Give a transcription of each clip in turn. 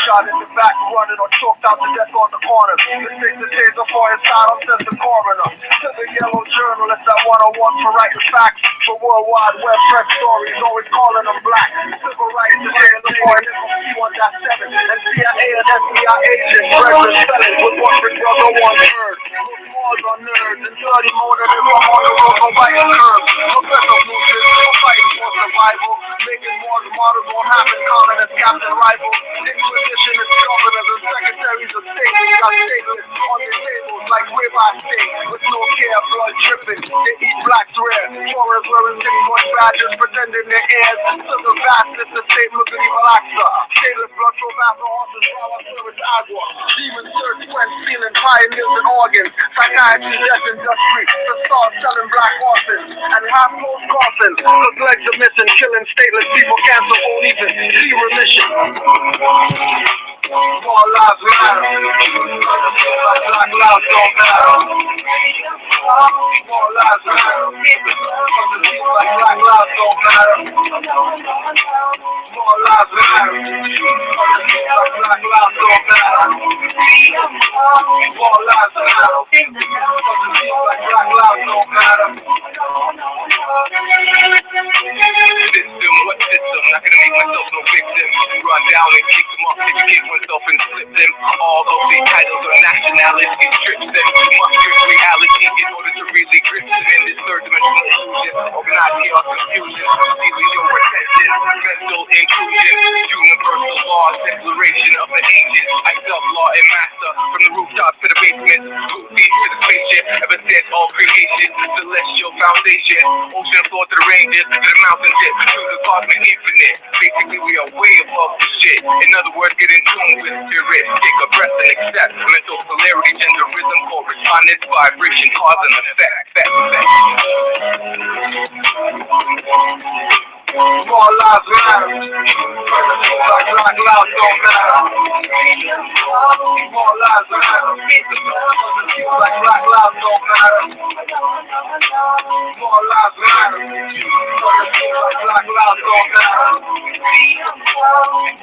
shot in the back, running or choked out to death on the corner. Mistake the taser for his side, says the coroner. To the yellow journalist that 101 for writing facts. For World Wide Web press stories, always calling them black. Civil rights is in the point, C1.7. And CIA and FBI agents, regular felons with one big brother, one bird. Wars on nerds and dirty motor, they walk on the road, go biting curbs. Professor Lucius, fighting for survival. Making wars, models won't happen, common as captain rival. Inquisition is governors and secretaries of state. They got stateless on their tables like ribeye steak. With no care, blood dripping. They eat blacks rare. Foreigners wearing skin-point badges, pretending they're heirs. To the vastness, the state looking evil actor. Shadeless blood flow back to horses, while I service agua. Demon search when stealing pioneers and organs. Psychiatry, death industry. The stars selling black horses. And half-closed coffins. Cause legs are missing, killing stateless people. Cancer won't even see remission. All lives matter. Black lives don't matter. All lives matter. Black lives don't matter. All lives matter. Black lives don't matter. All lives matter. Black lives don't matter. System, what system? Not gonna make myself no victim. Run down and kick them off, kick myself and flip them. All of these titles or nationalities strips them. Must grip reality in order to really grip them in this third dimensional illusion. Organized chaos, confusion, stealing your attention. Mental intrusion, universal law, declaration of the ancient. I self-law and master from the rooftops to the basement, blue deep to the spaceship. Ever since all creation, celestial foundation, ocean floor to the ranges, to the mountain tip, to the cosmic infinite. Basically, we are way above the shit. In other words, get in tune with spirit. Take a breath and accept mental polarity, gender, rhythm, correspondence, vibration, cause and effect. All lives matter. Black lives don't matter. All lives matter. Black lives don't matter. All lives matter. Black lives don't matter.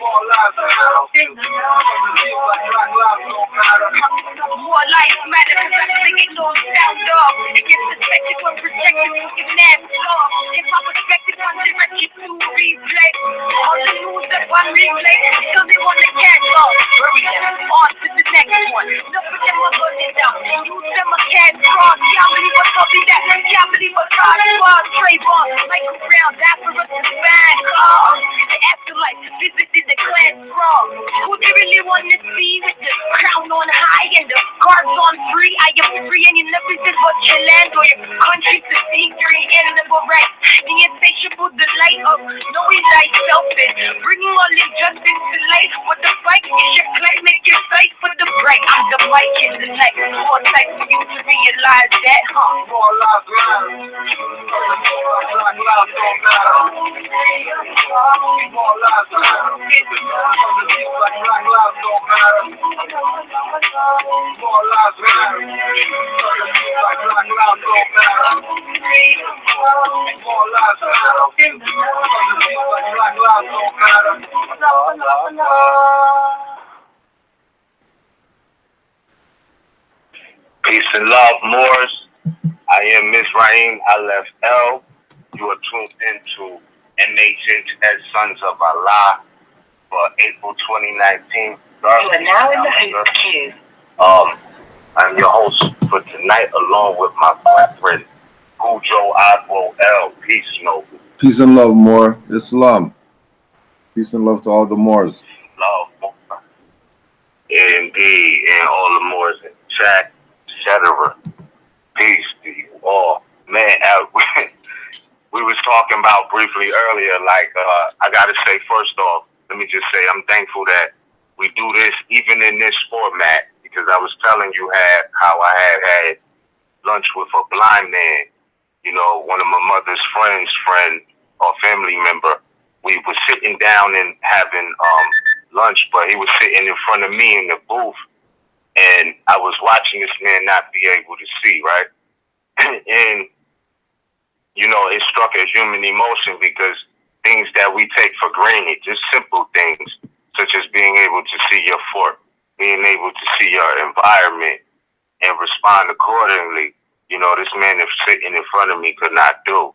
All lives matter. Black lives don't matter. More life matter cause I think it don't sound off. It gets suspected when projected to give nasty off. If my perspective on direction to replay all the news that one replay till they want to catch off. Bury them, on to the next one. Enough of them are running down. Use them a cash cross. Can't believe I told me that. Can't believe I tried to cross. Trayvon, Michael Brown, Lazarus is back. The afterlife, visited the class wrong. Who they really want to see with the crown on high and the cards on free? I am free and you never did but your land or your country to see your inalienable rights. The insatiable delight of knowing thyself and bringing all injustice to light. But the fight is your plight, make your sight for the bright. I'm the mic in the night. More time for you to realize that, huh? All lives matter. Black lives don't matter. All lives matter. Black lives don't matter. All lives matter. Black lives don't matter. All lives matter. Black lives don't matter. Peace and love, Moors. I am Ms. Raheem Aleph L. You are tuned into MHHS Sons of Allah for April 2019. You are now in the host queue. I'm your host for tonight, along with my black friend, Cujo Agbo L. Peace, Noble. Peace and love, Moor. Islam. Peace and love to all the Moors. Love, Moor. Indeed, and all the Moors in chat, etc. Peace to you all. Man, we was talking about briefly earlier, like, I gotta say, first off, let me just say I'm thankful that we do this even in this format, because I was telling you how I had lunch with a blind man, you know, one of my mother's friend or family member. We were sitting down and having lunch, but he was sitting in front of me in the booth, and I was watching this man not be able to see, right? And, you know, it struck a human emotion, because things that we take for granted, just simple things, such such as being able to see your fork, being able to see your environment and respond accordingly. You know, this man that's sitting in front of me could not do.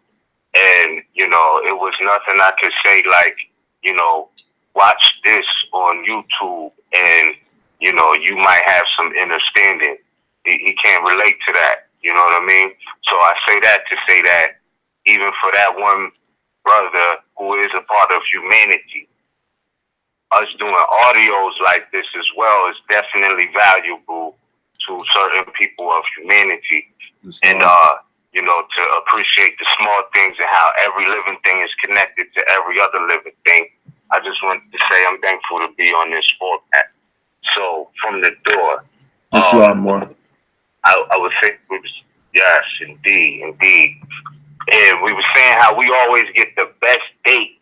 And, you know, it was nothing I could say like, you know, watch this on YouTube and, you know, you might have some understanding. He can't relate to that. You know what I mean? So I say that to say that even for that one brother who is a part of humanity, us doing audios like this as well is definitely valuable to certain people of humanity. And, you know, to appreciate the small things and how every living thing is connected to every other living thing. I just wanted to say I'm thankful to be on this format. So from the door, Moor. I would say, yes, indeed. And we were saying how we always get the best dates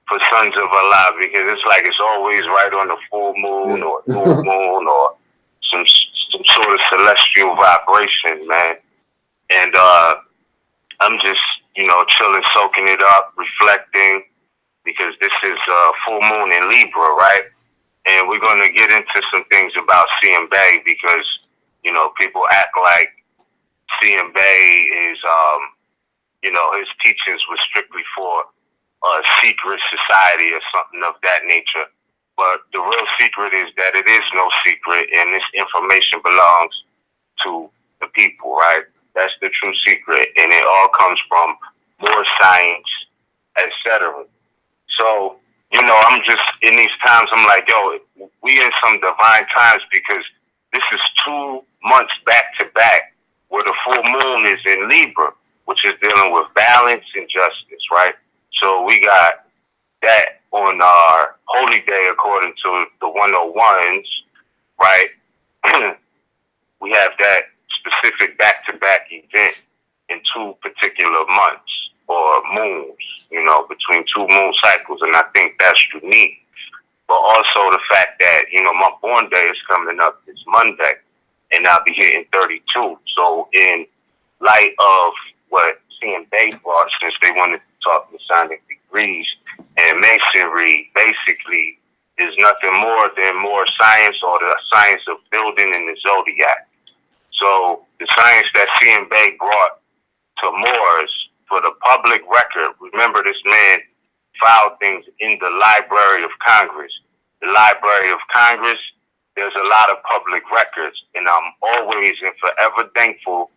for Sons of Allah because it's like it's always right on the full moon or new moon or some sort of celestial vibration, man. And I'm just, you know, chilling, soaking it up, reflecting because this is full moon in Libra, right? And we're going to get into some things about CM Bay because, you know, people act like CM Bay is, you know, his teachings were strictly for a secret society or something of that nature. But the real secret is that it is no secret and this information belongs to the people, right? That's the true secret. And it all comes from more science, etc. So, you know, I'm just in these times, I'm like, yo, we in some divine times because this is 2 months back to back where the full moon is in Libra, which is dealing with balance and justice, right? So we got that on our holy day according to the 101s, right? We have that specific back-to-back event in 2 particular months or moons, you know, between 2 moon cycles, and I think that's unique. But also the fact that, you know, my born day is coming up this Monday, and I'll be hitting 32. So in light of what CM Bay brought, since they wanted to talk Masonic degrees, and Masonry basically is nothing more than more science or the science of building in the zodiac. So the science that CM Bay brought to Moors for the public record, remember this man filed things in the Library of Congress. The Library of Congress, there's a lot of public records, and I'm always and forever thankful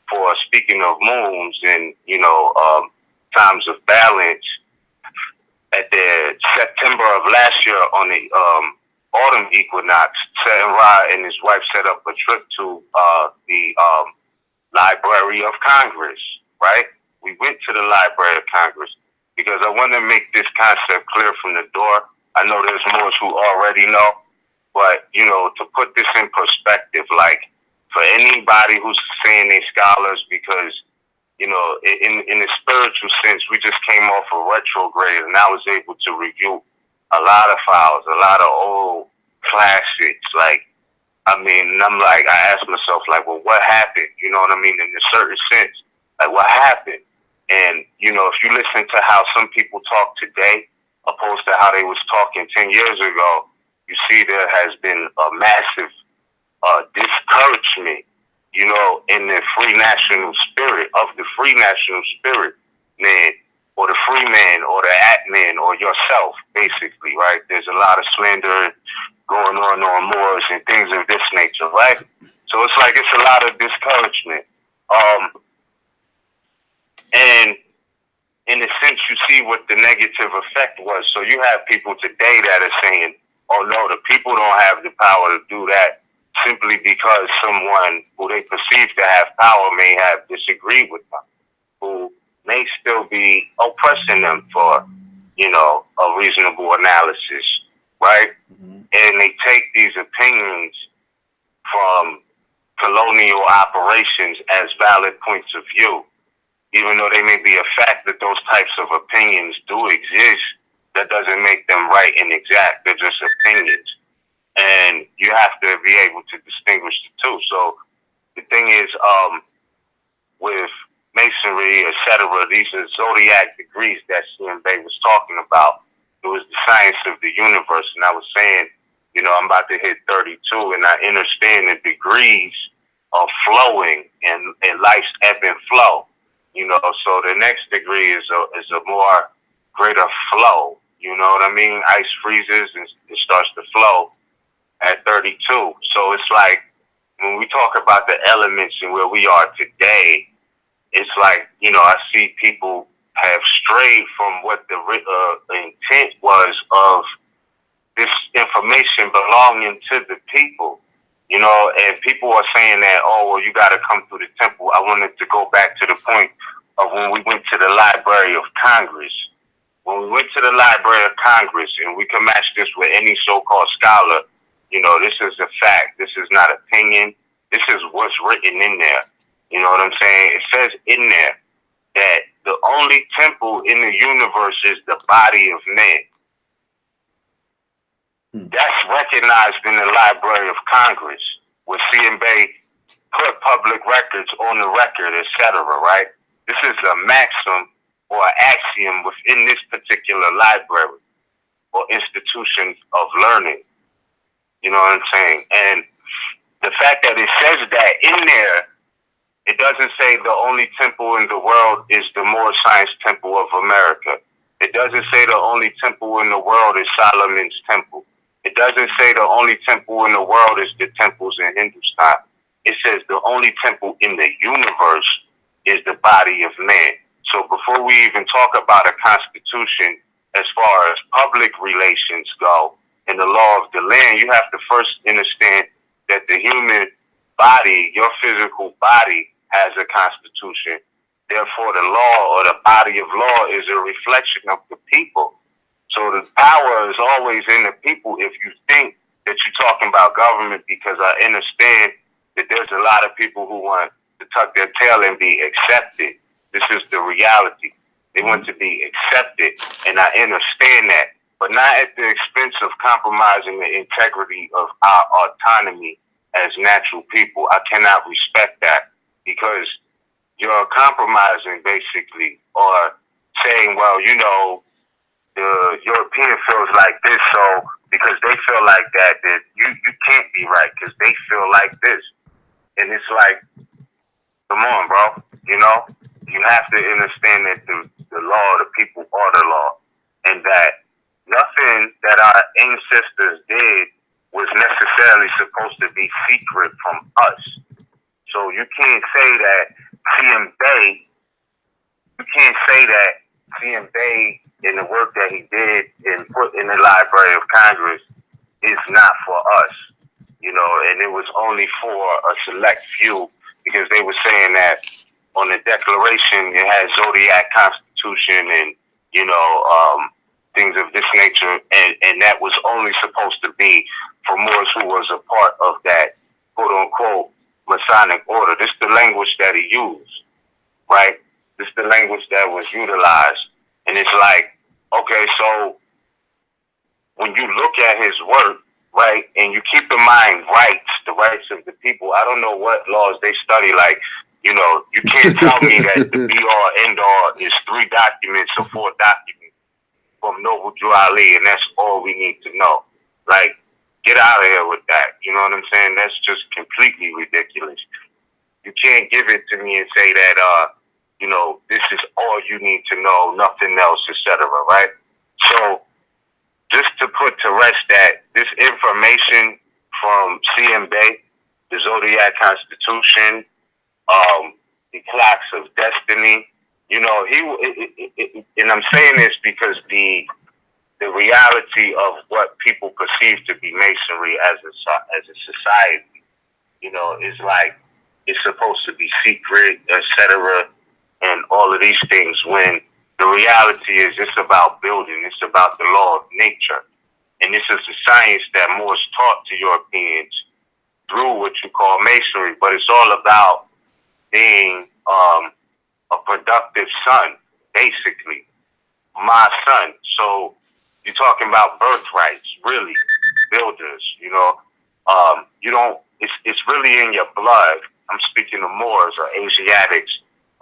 for, speaking of moons and, you know, times of balance. At the September of last year on the autumn equinox, Satan Ra and his wife set up a trip to the Library of Congress, right? We went to the Library of Congress because I want to make this concept clear from the door. I know there's more who already know, but, you know, to put this in perspective, like for anybody who's saying they scholars, because, you know, in the spiritual sense, we just came off a retrograde and I was able to review a lot of files, a lot of old classics. Like, I mean, I'm like, I asked myself, like, well, what happened? You know what I mean? In a certain sense, like, what happened? And, you know, if you listen to how some people talk today, opposed to how they was talking 10 years ago, you see there has been a massive discouragement, you know, in the free national spirit, of the free national spirit, man, or the free man, or the at-man, or yourself, basically, right? There's a lot of slander going on Moors and things of this nature, right? So it's like it's a lot of discouragement. And in a sense, you see what the negative effect was. So you have people today that are saying, oh no, the people don't have the power to do that simply because someone who they perceive to have power may have disagreed with them, who may still be oppressing them for, you know, a reasonable analysis, right? And they take these opinions from colonial operations as valid points of view. Even though they may be a fact that those types of opinions do exist, that doesn't make them right and exact. They're just opinions. And you have to be able to distinguish the two. So the thing is, with Masonry, etc., these are zodiac degrees that CM Bay was talking about. It was the science of the universe. And I was saying, you know, I'm about to hit 32, and I understand the degrees of flowing and life's ebb and flow. You know, so the next degree is a more greater flow. You know what I mean? Ice freezes and it starts to flow at 32. So it's like when we talk about the elements and where we are today, it's like, you know, I see people have strayed from what the intent was of this information belonging to the people. You know, and people are saying that, oh, well, you got to come through the temple. I wanted to go back to the point of when we went to the Library of Congress. When we went to the Library of Congress, and we can match this with any so-called scholar, you know, this is a fact. This is not opinion. This is what's written in there. You know what I'm saying? It says in there that the only temple in the universe is the body of man. That's recognized in the Library of Congress, where CMB put public records on the record, etc., right? This is a maxim or an axiom within this particular library or institution of learning. You know what I'm saying? And the fact that it says that in there, it doesn't say the only temple in the world is the Moor Science Temple of America. It doesn't say the only temple in the world is Solomon's Temple. It doesn't say the only temple in the world is the temples in Hindustan. It says the only temple in the universe is the body of man. So before we even talk about a constitution as far as public relations go and the law of the land, you have to first understand that the human body, your physical body, has a constitution. Therefore, the law or the body of law is a reflection of the people. So the power is always in the people. If you think that you're talking about government, because I understand that there's a lot of people who want to tuck their tail and be accepted. This is the reality. They want to be accepted, and I understand that, but not at the expense of compromising the integrity of our autonomy as natural people. I cannot respect that, because you're compromising basically, or saying, well, you know, the European feels like this, so because they feel like that you can't be right because they feel like this. And it's like, come on, bro. You know, you have to understand that the law of the people are the law, and that nothing that our ancestors did was necessarily supposed to be secret from us. So you can't say that CM Bay in the work that he did and put in the Library of Congress is not for us, you know, and it was only for a select few, because they were saying that on the Declaration it has Zodiac Constitution and, you know, things of this nature, and that was only supposed to be for Moors who was a part of that quote-unquote Masonic order. This is the language that he used, right? This is the language that was utilized. And it's like, okay, so when you look at his work, right, and you keep in mind the rights of the people, I don't know what laws they study. Like, you know, you can't tell me that the be-all, end-all is 3 documents or 4 documents from Noble Drew Ali, and that's all we need to know. Like, get out of here with that. You know what I'm saying? That's just completely ridiculous. You can't give it to me and say that, you know, this is all you need to know, nothing else, etc., right? So, just to put to rest that this information from CM Bay, the Zodiac Constitution, the clocks of destiny, you know, and I'm saying this because the reality of what people perceive to be masonry as a society, you know, is like it's supposed to be secret, etc., and all of these things, when the reality is it's about building, it's about the law of nature. And this is the science that Moors taught to Europeans through what you call masonry, but it's all about being a productive son, basically. My son. So you're talking about birthrights, really, builders, you know. You don't, it's really in your blood. I'm speaking of Moors or Asiatics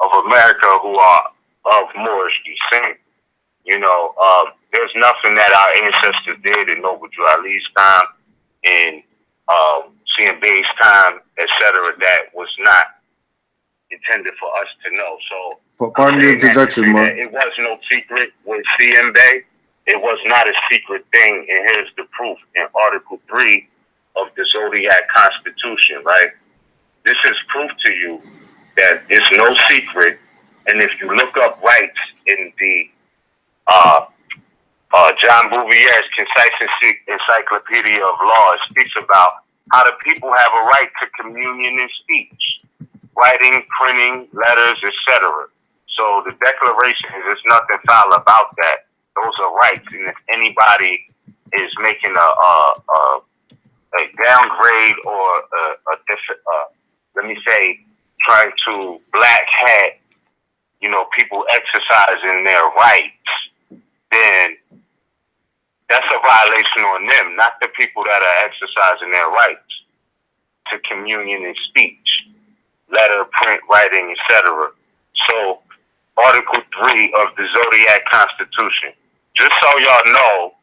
of America who are of Moorish descent. You know, there's nothing that our ancestors did in Noble Drew Ali's time, in CMB's time, etc., that was not intended for us to know. So Pardon the interjection, Moor. it was no secret with CMB. It was not a secret thing, and here's the proof in Article 3 of the Zodiac Constitution, right? This is proof to you that it's no secret, and if you look up rights in the John Bouvier's Concise Encyclopedia of Law, it speaks about how the people have a right to communion and speech, writing, printing, letters, etc. So the Declaration, there's nothing foul about that. Those are rights, and if anybody is making a downgrade or let me say, trying to black hat, people exercising their rights, then that's a violation on them, not the people that are exercising their rights to communion and speech, letter, print, writing, etc. So, Article 3 of the Zodiac Constitution. Just so y'all know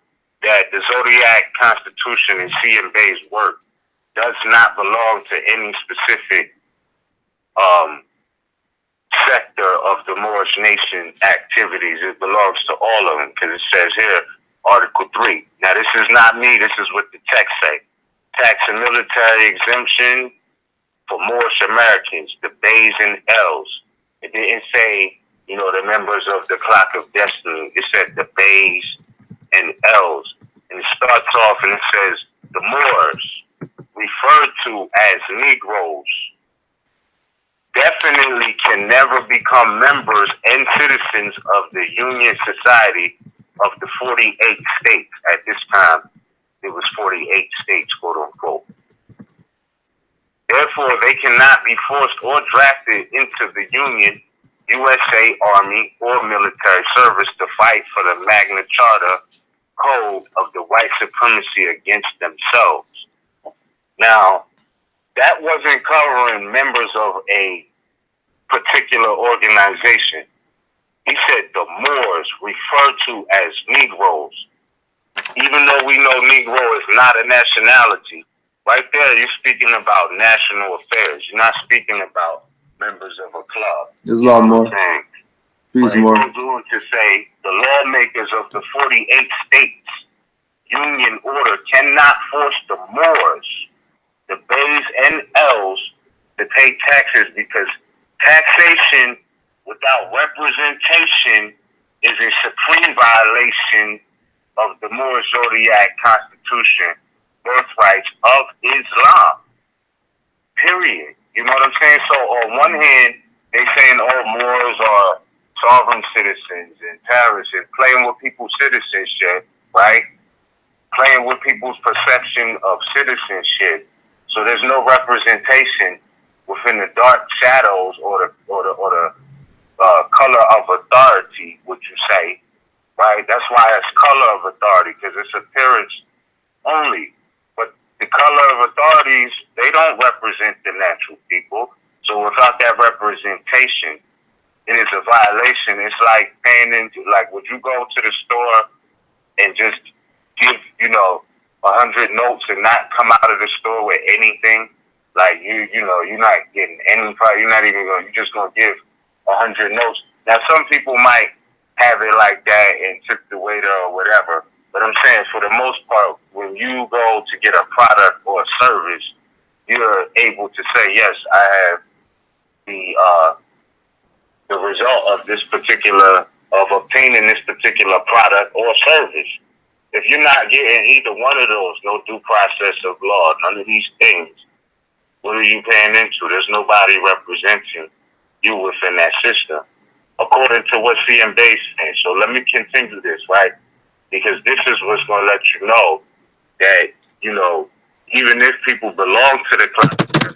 that the Zodiac Constitution and CMB's work does not belong to any specific sector of the Moorish nation activities. It belongs to all of them, because it says here, Article 3. Now, this is not me. This is what the text say. Tax and military exemption for Moorish Americans, the Bays and L's. It didn't say, the members of the Clock of Destiny. It said the Bays and L's. And it starts off and it says, the Moors, referred to as Negroes, definitely can never become members and citizens of the Union Society of the 48 states. At this time, it was 48 states, quote unquote. Therefore, they cannot be forced or drafted into the Union, USA Army, or military service to fight for the Magna Charta code of the white supremacy against themselves. Now, that wasn't covering members of a particular organization. He said the Moors, referred to as Negroes. Even though we know Negro is not a nationality, right there you're speaking about national affairs. You're not speaking about members of a club. Islam, Moor. Peace, Moor. It goes on to say the lawmakers of the 48 states Union order cannot force the Moors, the Bays and L's, to pay taxes, because taxation without representation is a supreme violation of the Moor Zodiac Constitution, birthrights of Islam. Period. You know what I'm saying? So on one hand, they saying Moors are sovereign citizens and terrorists and playing with people's citizenship, right? Playing with people's perception of citizenship. So there's no representation within the dark shadows or the color of authority, would you say, right? That's why it's color of authority, because it's appearance only. But the color of authorities, they don't represent the natural people. So without that representation, it is a violation. It's like paying into, like, would you go to the store and just give, 100 notes and not come out of the store with anything? Like, you're not getting any price. You're not even going, you're just going to give 100 notes. Now, some people might have it like that and tip the waiter or whatever. But I'm saying, for the most part, when you go to get a product or a service, you're able to say, yes, I have the result of this particular, of obtaining this particular product or service. If you're not getting either one of those, no due process of law, none of these things, what are you paying into? There's nobody representing you within that system, according to what CMB is saying. So let me continue this, right? Because this is what's going to let you know that, even if people belong to the class,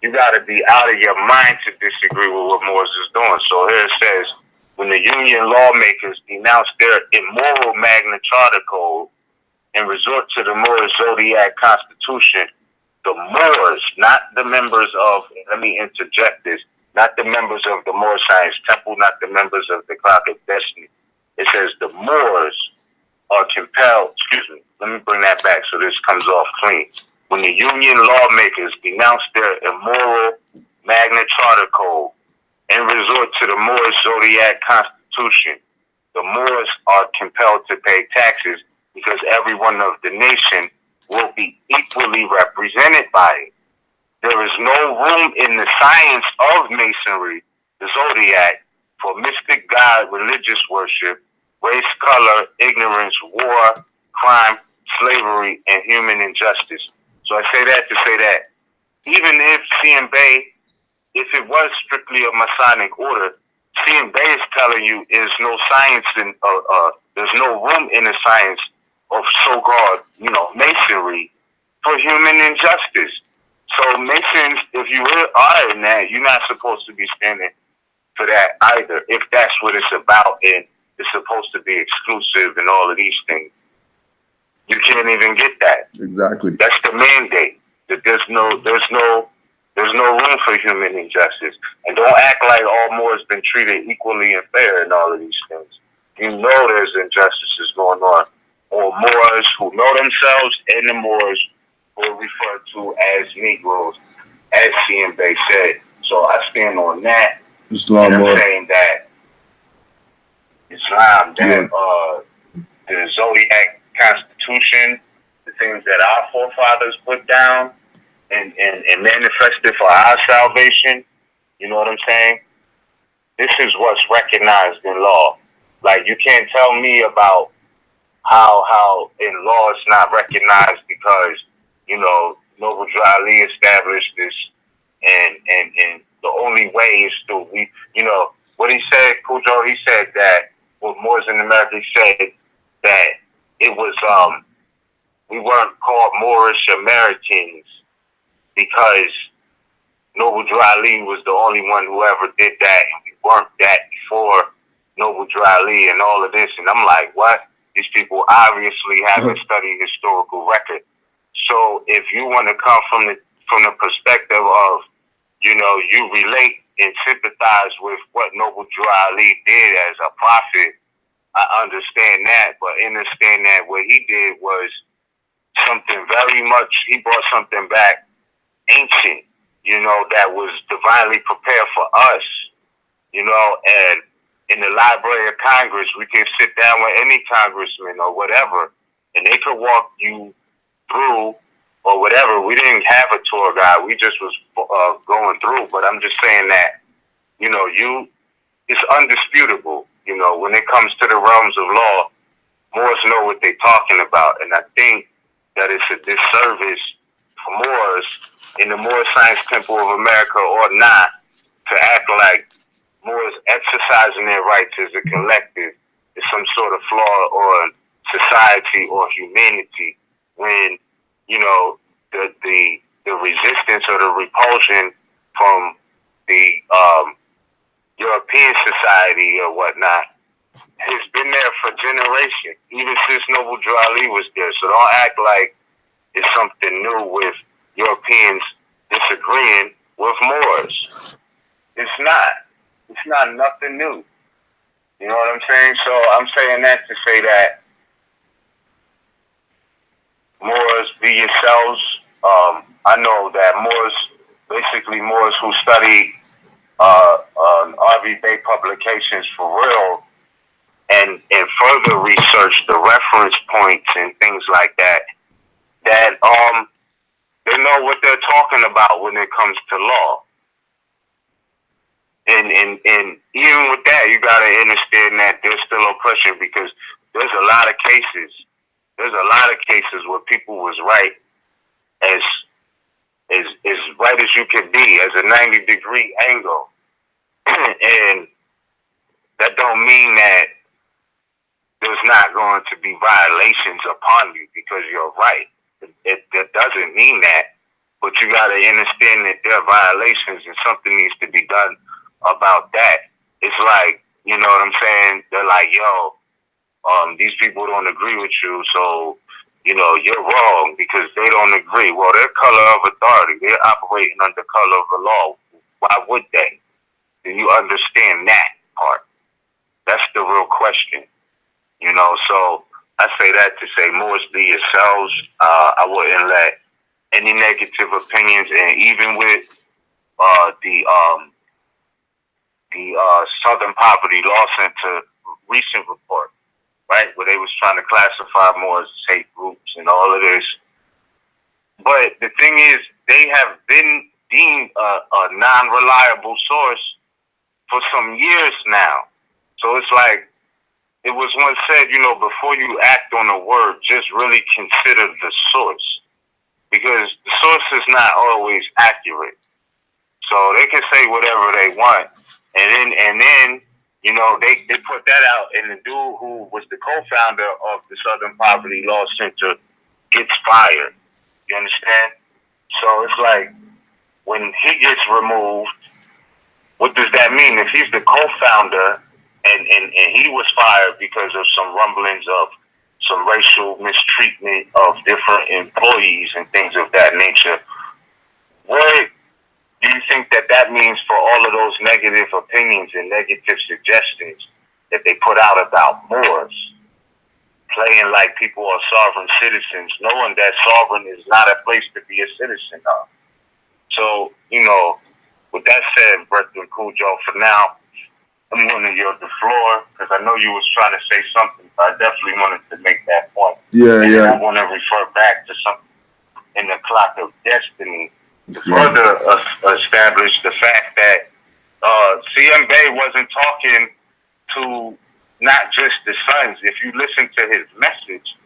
you got to be out of your mind to disagree with what Moors is doing. So here it says, when the Union lawmakers denounce their immoral Magna Charta code and resort to the Moor Zodiac Constitution, the Moors, not the members of, let me interject this, not the members of the Moor Science Temple, not the members of the Clock of Destiny, It says the Moors are compelled, excuse me, let me bring that back so this comes off clean. When the Union lawmakers denounce their immoral Magna Charta Code and resort to the Moor Zodiac Constitution, the Moors are compelled to pay taxes because everyone of the nation will be equally represented by it. There is no room in the science of Masonry, the Zodiac, for mystic God, religious worship, race, color, ignorance, war, crime, slavery, and human injustice. So I say that to say that even if CMB, if it was strictly a Masonic order, CMB is telling you there's no science in, there's no room in the science of so-called, Masonry for human injustice. So Masons, if you are in that, you're not supposed to be standing for that either. If that's what it's about, and it's supposed to be exclusive and all of these things, you can't even get that. Exactly. That's the mandate. That there's no room for human injustice. And don't act like all Moors been treated equally and fair in all of these things. You know there's injustices going on Moors who know themselves and the Moors who are referred to as Negroes, as CMB said. So I stand on that. Islam, and I'm saying that Islam, that the Zodiac Constitution, the things that our forefathers put down and manifested for our salvation, you know what I'm saying? This is what's recognized in law. Like, you can't tell me about how in law it's not recognized because, Noble Drew Ali established this and the only way is to, what he said, Cujo, he said that, what Moors in America, he said that it was, we weren't called Moorish Americans because Noble Drew Ali was the only one who ever did that, and we weren't that before Noble Drew Ali and all of this. And I'm like, what? These people obviously haven't studied historical record. So if you want to come from the perspective of, you relate and sympathize with what Noble Drew Ali did as a prophet, I understand that, but understand that what he did was something very much, he brought something back ancient, that was divinely prepared for us, and in the Library of Congress, we can sit down with any congressman or whatever, and they could walk you through or whatever. We didn't have a tour guide. We just was going through, but I'm just saying that, it's undisputable, when it comes to the realms of law, Moors know what they're talking about, and I think that it's a disservice for Moors in the Moor Science Temple of America or not to act like Moors exercising their rights as a collective is some sort of flaw on society or humanity when, the resistance or the repulsion from the European society or whatnot has been there for generations, even since Noble Drew Ali was there. So don't act like it's something new with Europeans disagreeing with Moors. It's not. It's not nothing new. You know what I'm saying? So I'm saying that to say that Moors, be yourselves. I know that Moors who study RV Bay publications for real and further research the reference points and things like that, they know what they're talking about when it comes to law. And even with that, you gotta understand that there's still oppression because there's a lot of cases. There's a lot of cases where people was right as right as you can be, as a 90-degree angle. And that don't mean that there's not going to be violations upon you because you're right. That doesn't mean that. But you got to understand that there are violations and something needs to be done about that. It's like, you know what I'm saying? They're like, these people don't agree with you, so, you're wrong because they don't agree. Well, they're color of authority. They're operating under color of the law. Why would they? Do you understand that part? That's the real question. You know, so I say that to say, Moors, be yourselves. I wouldn't let any negative opinions, and even with the Southern Poverty Law Center recent report, right, where they was trying to classify Moors as hate groups and all of this. But the thing is, they have been deemed a non-reliable source for some years now. So it's like, it was once said, you know, before you act on a word, just really consider the source. Because the source is not always accurate. So they can say whatever they want. And then, you know, they put that out, and the dude who was the co-founder of the Southern Poverty Law Center gets fired. You understand? So it's like, when he gets removed, what does that mean? If he's the co-founder and he was fired because of some rumblings of some racial mistreatment of different employees and things of that nature, what do you think that means for all of those negative opinions and negative suggestions that they put out about Moors playing like people are sovereign citizens, knowing that sovereign is not a place to be a citizen of? So, you know, with that said, Brethren Cujo, for now, I'm going to yield the floor because I know you was trying to say something, but I definitely wanted to make that point. Yeah, and yeah. I want to refer back to something in the Clock of Destiny to further establish the fact that CM Bay wasn't talking to not just the sons. If you listen to his message,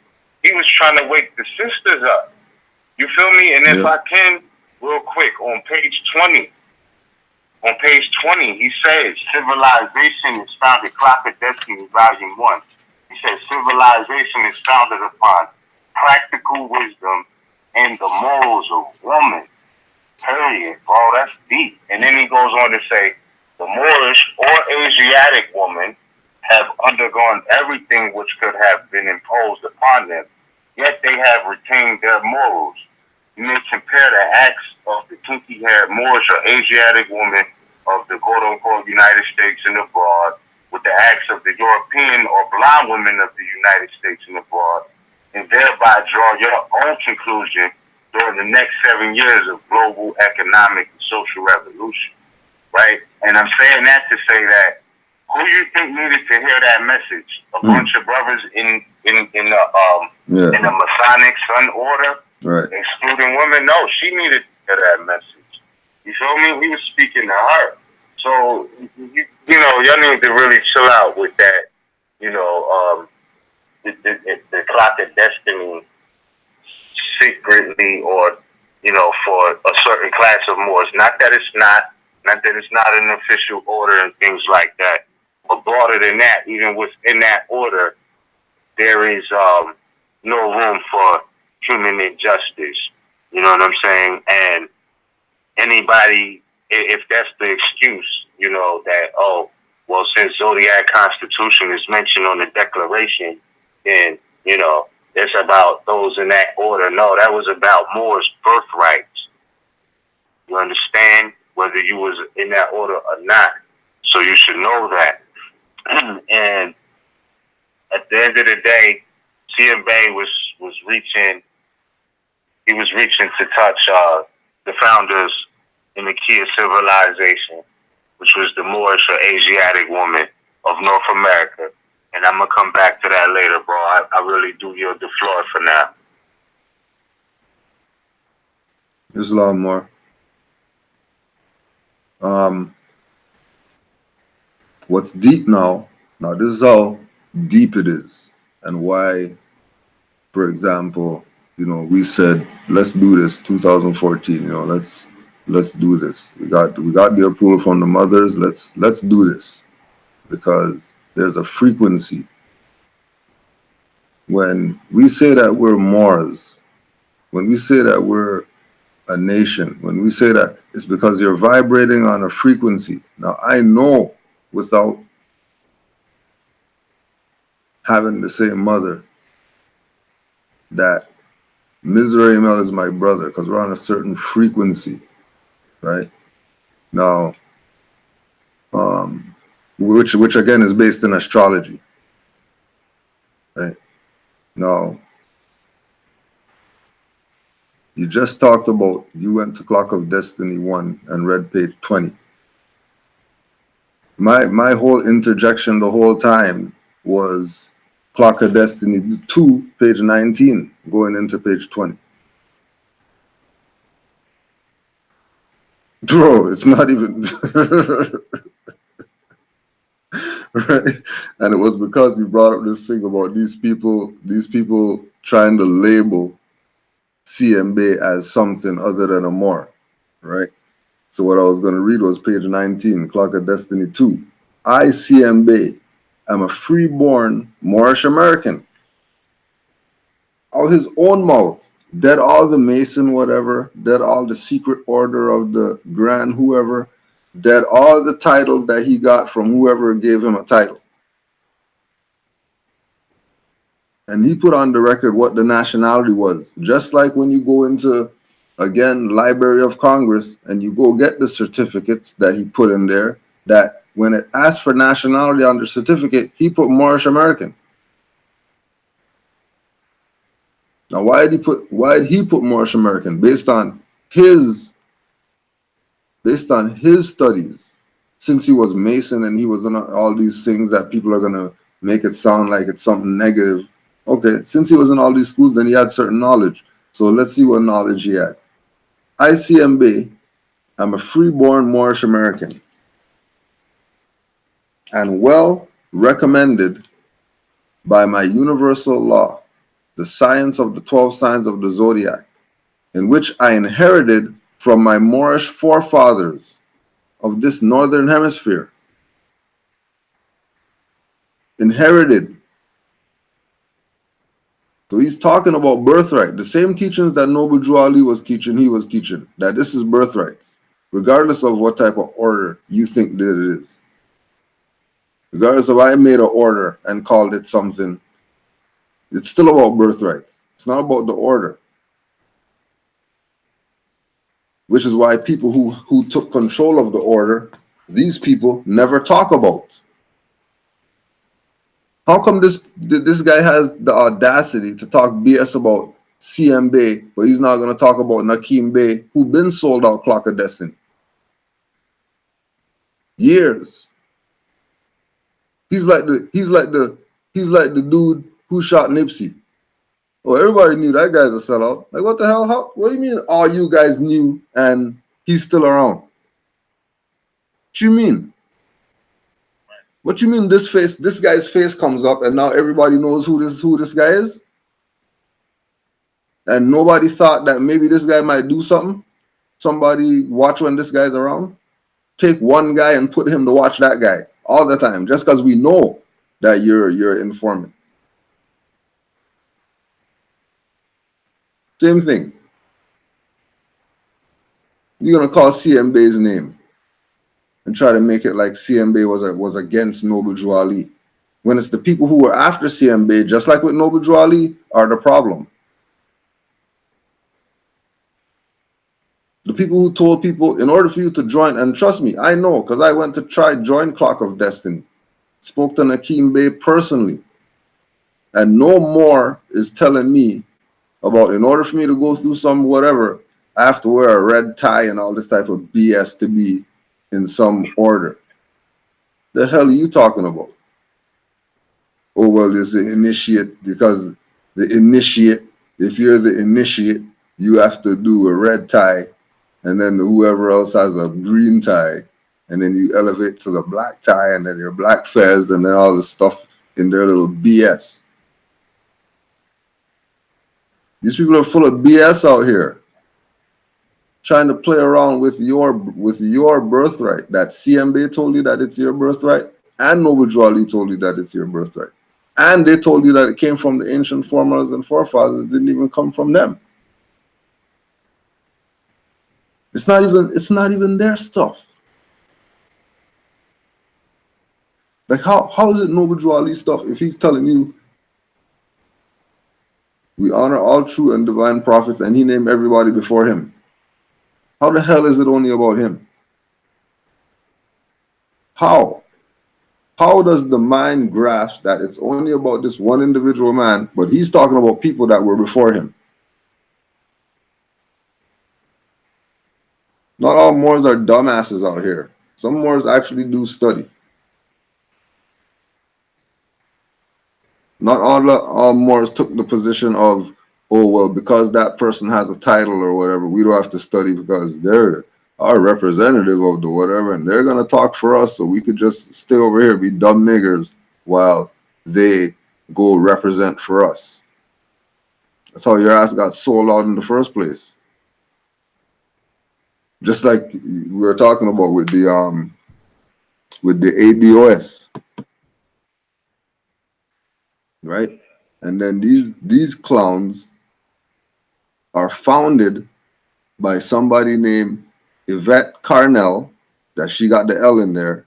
he was trying to wake the sisters up. You feel me? And if I can, real quick, on page 20, he says, civilization is founded, Clock of Destiny, volume 1. He says, civilization is founded upon practical wisdom and the morals of woman. Period, bro. That's deep. And then he goes on to say, the Moorish or Asiatic woman have undergone everything which could have been imposed upon them, yet they have retained their morals. You may compare the acts of the kinky-haired Moorish or Asiatic woman of the quote-unquote United States and abroad with the acts of the European or blind women of the United States and abroad, and thereby draw your own conclusion during the next 7 years of global economic and social revolution, right? And I'm saying that to say that, who you think needed to hear that message? A bunch of brothers in the Masonic Sun Order, right, excluding women? No, she needed to hear that message. You feel me? He was speaking to her. So, you know, y'all need to really chill out with that, you know, the Clock of Destiny secretly, or, you know, for a certain class of Moors. Not that it's not an official order and things like that, but broader than that, even within that order, there is no room for human injustice. You know what I'm saying? And anybody, if that's the excuse, you know, that, oh, well, since Zodiac Constitution is mentioned on the Declaration, then, you know, it's about those in that order. No, that was about Moors' birthrights. You understand? Whether you was in that order or not. So you should know that. And at the end of the day, CM Bay was reaching to touch the founders in the key of civilization, which was the Moorish or Asiatic woman of North America. And I'm going to come back to that later, bro. I really do yield the floor for now. There's a lot more. What's deep now this is how deep it is, and why, for example, you know, we said, let's do this 2014, you know, let's do this. We got the approval from the mothers, let's do this, because there's a frequency. When we say that we're Moors, when we say that we're a nation, when we say that, it's because you're vibrating on a frequency. Now, I know without having the same mother that Mizraim is my brother, because we're on a certain frequency, right? Now, which again is based in astrology. Right? Now, you just talked about you went to Clock of Destiny 1 and read page 20. My whole interjection the whole time was Clock of Destiny 2, page 19, going into page 20. Bro, it's not even right. And it was because you brought up this thing about these people trying to label CMB as something other than a Moor, right? So what I was going to read was page 19, Clock of Destiny 2. I, CMB, am a freeborn Moorish American. Out his own mouth, dead all the Mason whatever, dead all the secret order of the Grand whoever, dead all the titles that he got from whoever gave him a title. And he put on the record what the nationality was. Just like when you go into, again, Library of Congress and you go get the certificates that he put in there, that when it asked for nationality on the certificate, he put Moorish American. Now, why did he put Moorish American? Based on his studies, since he was Mason and he was on all these things that people are gonna make it sound like it's something negative. Okay, since he was in all these schools, then he had certain knowledge. So let's see what knowledge he had. ICMB, I'm a freeborn Moorish American and well recommended by my universal law, the science of the 12 signs of the zodiac, in which I inherited from my Moorish forefathers of this northern hemisphere. Inherited. So he's talking about birthright. The same teachings that Noble Drew Ali was teaching, he was teaching. That this is birthrights. Regardless of what type of order you think that it is. Regardless of I made an order and called it something, it's still about birthrights. It's not about the order. Which is why people who took control of the order, these people never talk about. How come this guy has the audacity to talk BS about CM Bay, but he's not going to talk about Nakeem Bay, who been sold out Clock of Destiny? Years. He's like the dude who shot Nipsey. Oh, everybody knew that guy's a sellout. Like, what the hell? What do you mean all you guys knew and he's still around? What you mean? What you mean this guy's face comes up and now everybody knows who this guy is? And nobody thought that maybe this guy might do something? Somebody watch when this guy's around? Take one guy and put him to watch that guy all the time just because we know that you're informant. Same thing. You're gonna call CMB's name and try to make it like CMB was against Noble Drew Ali, when it's the people who were after CMB, just like with Noble Drew Ali, are the problem. The people who told people in order for you to join, and trust me, I know because I went to try join Clock of Destiny, spoke to Nakeem Bey personally, and no more is telling me about in order for me to go through some whatever, I have to wear a red tie and all this type of BS to be in some order. The hell are you talking about? Oh, well, there's the initiate, because the initiate, if you're the initiate, you have to do a red tie, and then whoever else has a green tie, and then you elevate to the black tie, and then your black fez, and then all this stuff in their little BS. These people are full of BS out here, trying to play around with your birthright. That CMB told you that it's your birthright, and Noble Drew Ali told you that it's your birthright. And they told you that it came from the ancient foremothers and forefathers. It didn't even come from them. It's not even their stuff. Like how is it Noble Drew Ali stuff if he's telling you we honor all true and divine prophets and he named everybody before him? How the hell is it only about him? How how does the mind grasp that it's only about this one individual man, but he's talking about people that were before him? Not all Moors are dumbasses out here. Some Moors actually do study. Not all Moors took the position of, oh, well, because that person has a title or whatever, we don't have to study because they're our representative of the whatever, and they're going to talk for us, so we could just stay over here, be dumb niggers, while they go represent for us. That's how your ass got sold out in the first place. Just like we were talking about with the ADOS, right? And then these clowns are founded by somebody named Yvette Carnell, that she got the L in there,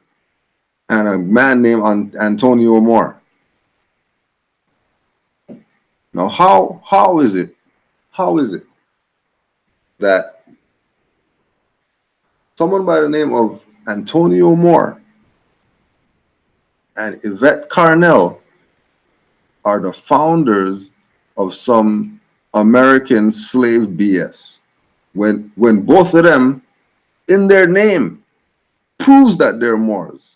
and a man named Antonio Moore. Now, how is it that someone by the name of Antonio Moore and Yvette Carnell are the founders of some American slave BS, when both of them in their name proves that they're Moors?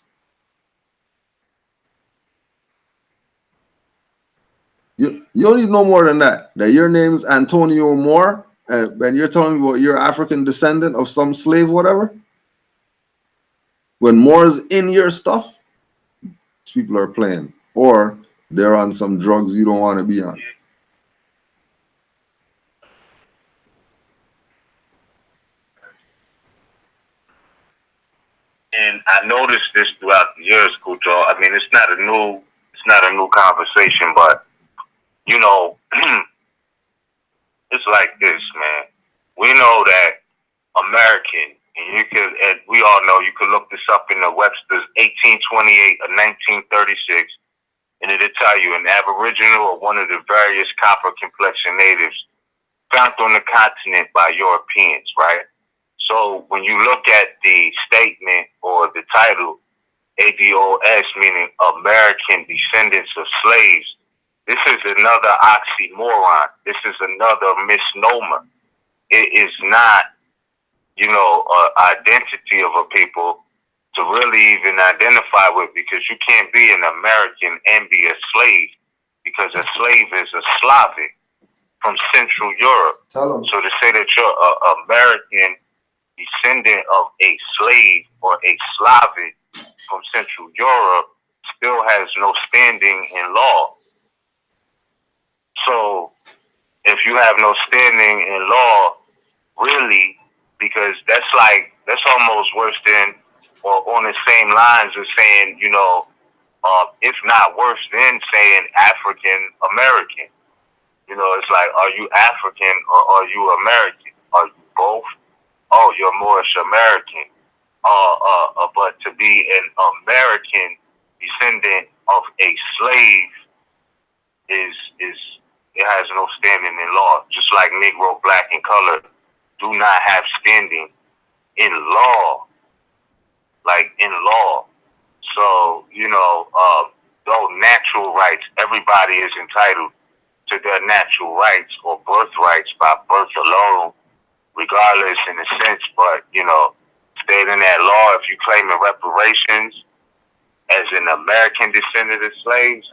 You don't need no more than that. That your name's Antonio Moore, and you're telling me about you're African descendant of some slave, whatever. When Moore's in your stuff, people are playing, or they're on some drugs you don't want to be on. And I noticed this throughout the years, Kujo. I mean, it's not a new conversation, but you know, it's like this, man. We know that American, and we all know, you could look this up in the Webster's 1828 or 1936, and it'll tell you an Aboriginal or one of the various copper complexion natives found on the continent by Europeans, right? So when you look at the statement or the title, ADOS, meaning American descendants of slaves, this is another oxymoron. This is another misnomer. It is not, identity of a people to really even identify with, because you can't be an American and be a slave, because a slave is a Slavic from Central Europe. Tell them. So to say that you're an American descendant of a slave or a Slavic from Central Europe still has no standing in law. So if you have no standing in law, really, because that's almost worse than, or on the same lines as saying, if not worse than saying African American. It's like, are you African or are you American? Are you both? Oh, you're Moorish American. But to be an American descendant of a slave is it has no standing in law. Just like Negro, black, and colored do not have standing in law, like in law. So, though natural rights, everybody is entitled to their natural rights or birthrights by birth alone, regardless in a sense. But, stating that law, if you claim reparations as an American descendant of slaves,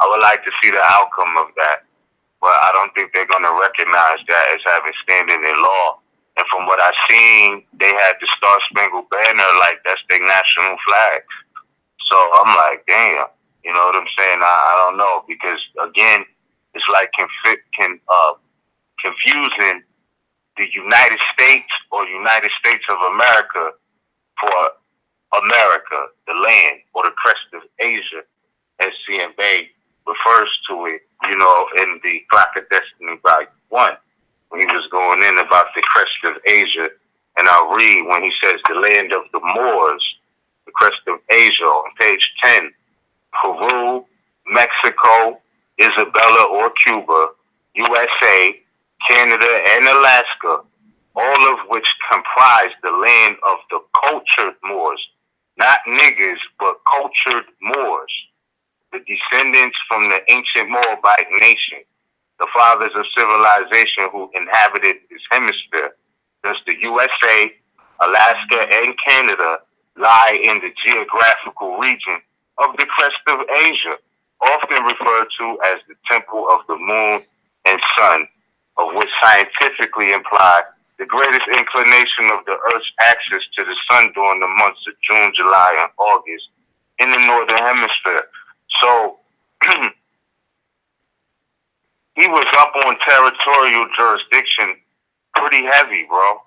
I would like to see the outcome of that. But I don't think they're going to recognize that as having standing in law. And from what I've seen, they had the Star Spangled Banner like that's their national flag. So I'm like, damn, you know what I'm saying? I don't know, because again, it's like confusing the United States or United States of America for America, the land, or the crest of Asia, as CM Bay refers to it, in the Clock of Destiny Volume 1, when he was going in about the crest of Asia. And I'll read when he says the land of the Moors, the crest of Asia, on page 10, Peru, Mexico, Isabella or Cuba, USA, Canada, and Alaska, all of which comprise the land of the cultured Moors, not niggas, but cultured Moors, the descendants from the ancient Moabite nation, the fathers of civilization who inhabited this hemisphere. Thus, the USA, Alaska, and Canada lie in the geographical region of the crest of Asia, often referred to as the temple of the moon and sun, of which scientifically imply the greatest inclination of the Earth's axis to the sun during the months of June, July, and August in the northern hemisphere. So he was up on territorial jurisdiction pretty heavy, bro.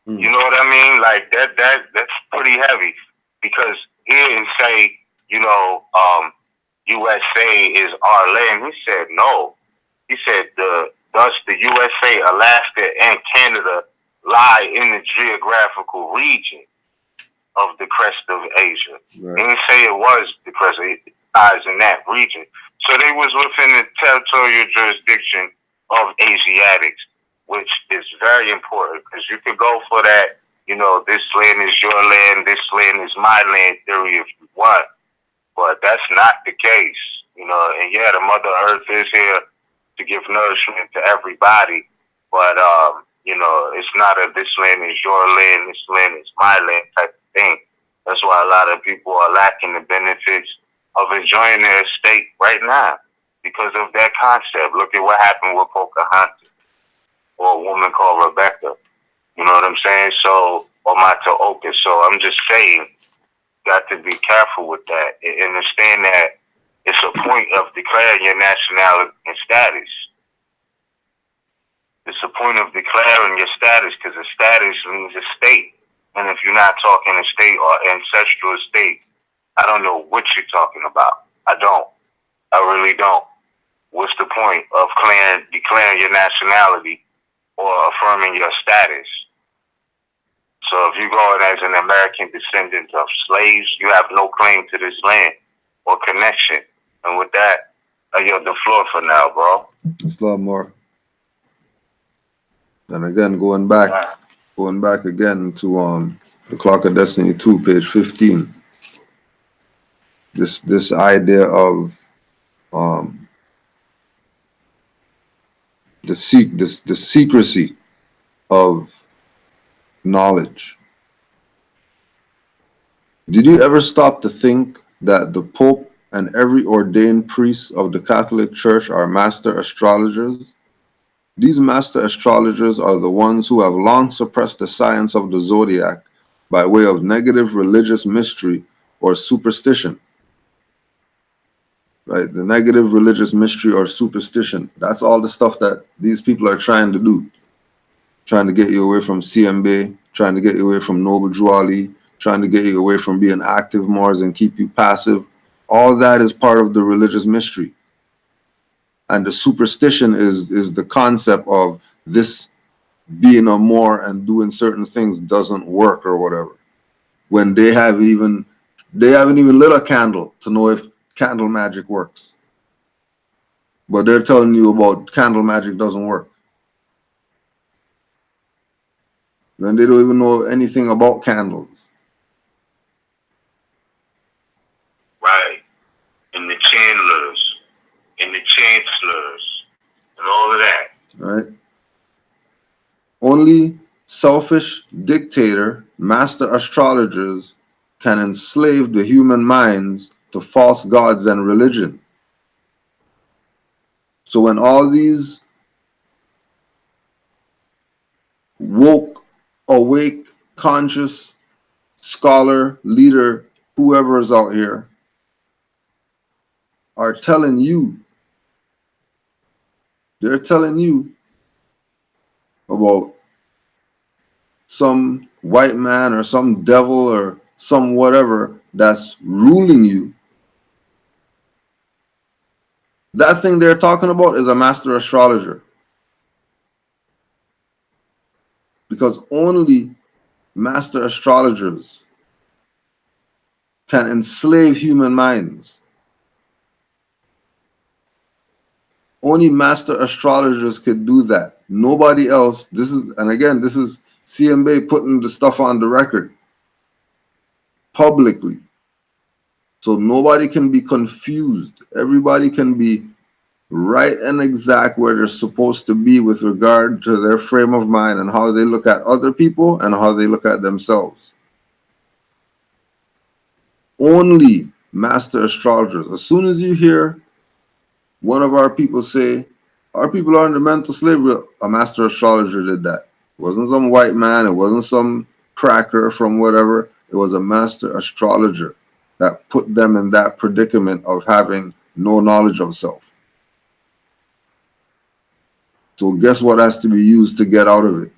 You know what I mean? Like that's pretty heavy, because here and say, USA is our land. He said no. He said thus the USA, Alaska, and Canada lie in the geographical region of the crest of Asia. Right. He didn't say it was the crest of Asia, it lies in that region. So they was within the territorial jurisdiction of Asiatics, which is very important, because you could go for that, this land is your land, this land is my land theory if you want, but that's not the case, and yeah, the Mother Earth is here to give nourishment to everybody, but, it's not a this land is your land, this land is my land type of thing. That's why a lot of people are lacking the benefits of enjoying their estate right now because of that concept. Look at what happened with Pocahontas, or a woman called Rebecca. You know what I'm saying? So, or Mataoka. So I'm just saying, got to be careful with that and understand that it's a point of declaring your nationality and status. It's a point of declaring your status, because a status means a state. And if you're not talking estate or ancestral estate, I don't know what you're talking about. I don't. I really don't. What's the point of declaring your nationality or affirming your status? So if you're going as an American descendant of slaves, you have no claim to this land or connection. And with that, I yield the floor for now, bro. It's a lot more. And again, going back again to the Clock of Destiny 2, page 15. This idea of the secrecy of knowledge. Did you ever stop to think that the Pope and every ordained priest of the Catholic Church are master astrologers? These master astrologers are the ones who have long suppressed the science of the zodiac by way of negative religious mystery or superstition. Right? The negative religious mystery or superstition. That's all the stuff that these people are trying to do. Trying to get you away from CMB, trying to get you away from Noble Juali, trying to get you away from being active Moors and keep you passive. All that is part of the religious mystery. And the superstition is the concept of this being a Moor and doing certain things doesn't work or whatever. When they haven't even lit a candle to know if candle magic works. But they're telling you about candle magic doesn't work. And they don't even know anything about candles. Right. And the chandlers, and the chancellors, and all of that. Right. Only selfish dictator, master astrologers can enslave the human minds to false gods and religion. So when all these woke, awake, conscious, scholar, leader, whoever is out here are telling you, they're telling you about some white man or some devil or some whatever that's ruling you. That thing they're talking about is a master astrologer. Because only master astrologers can enslave human minds. Only master astrologers could do that. Nobody else. This is CMB putting the stuff on the record. publicly. So nobody can be confused. Everybody can be right and exact where they're supposed to be with regard to their frame of mind and how they look at other people and how they look at themselves. Only master astrologers. As soon as you hear one of our people say, our people are under mental slavery, a master astrologer did that. It wasn't some white man, it wasn't some cracker from whatever. It was a master astrologer that put them in that predicament of having no knowledge of self. So guess what has to be used to get out of it?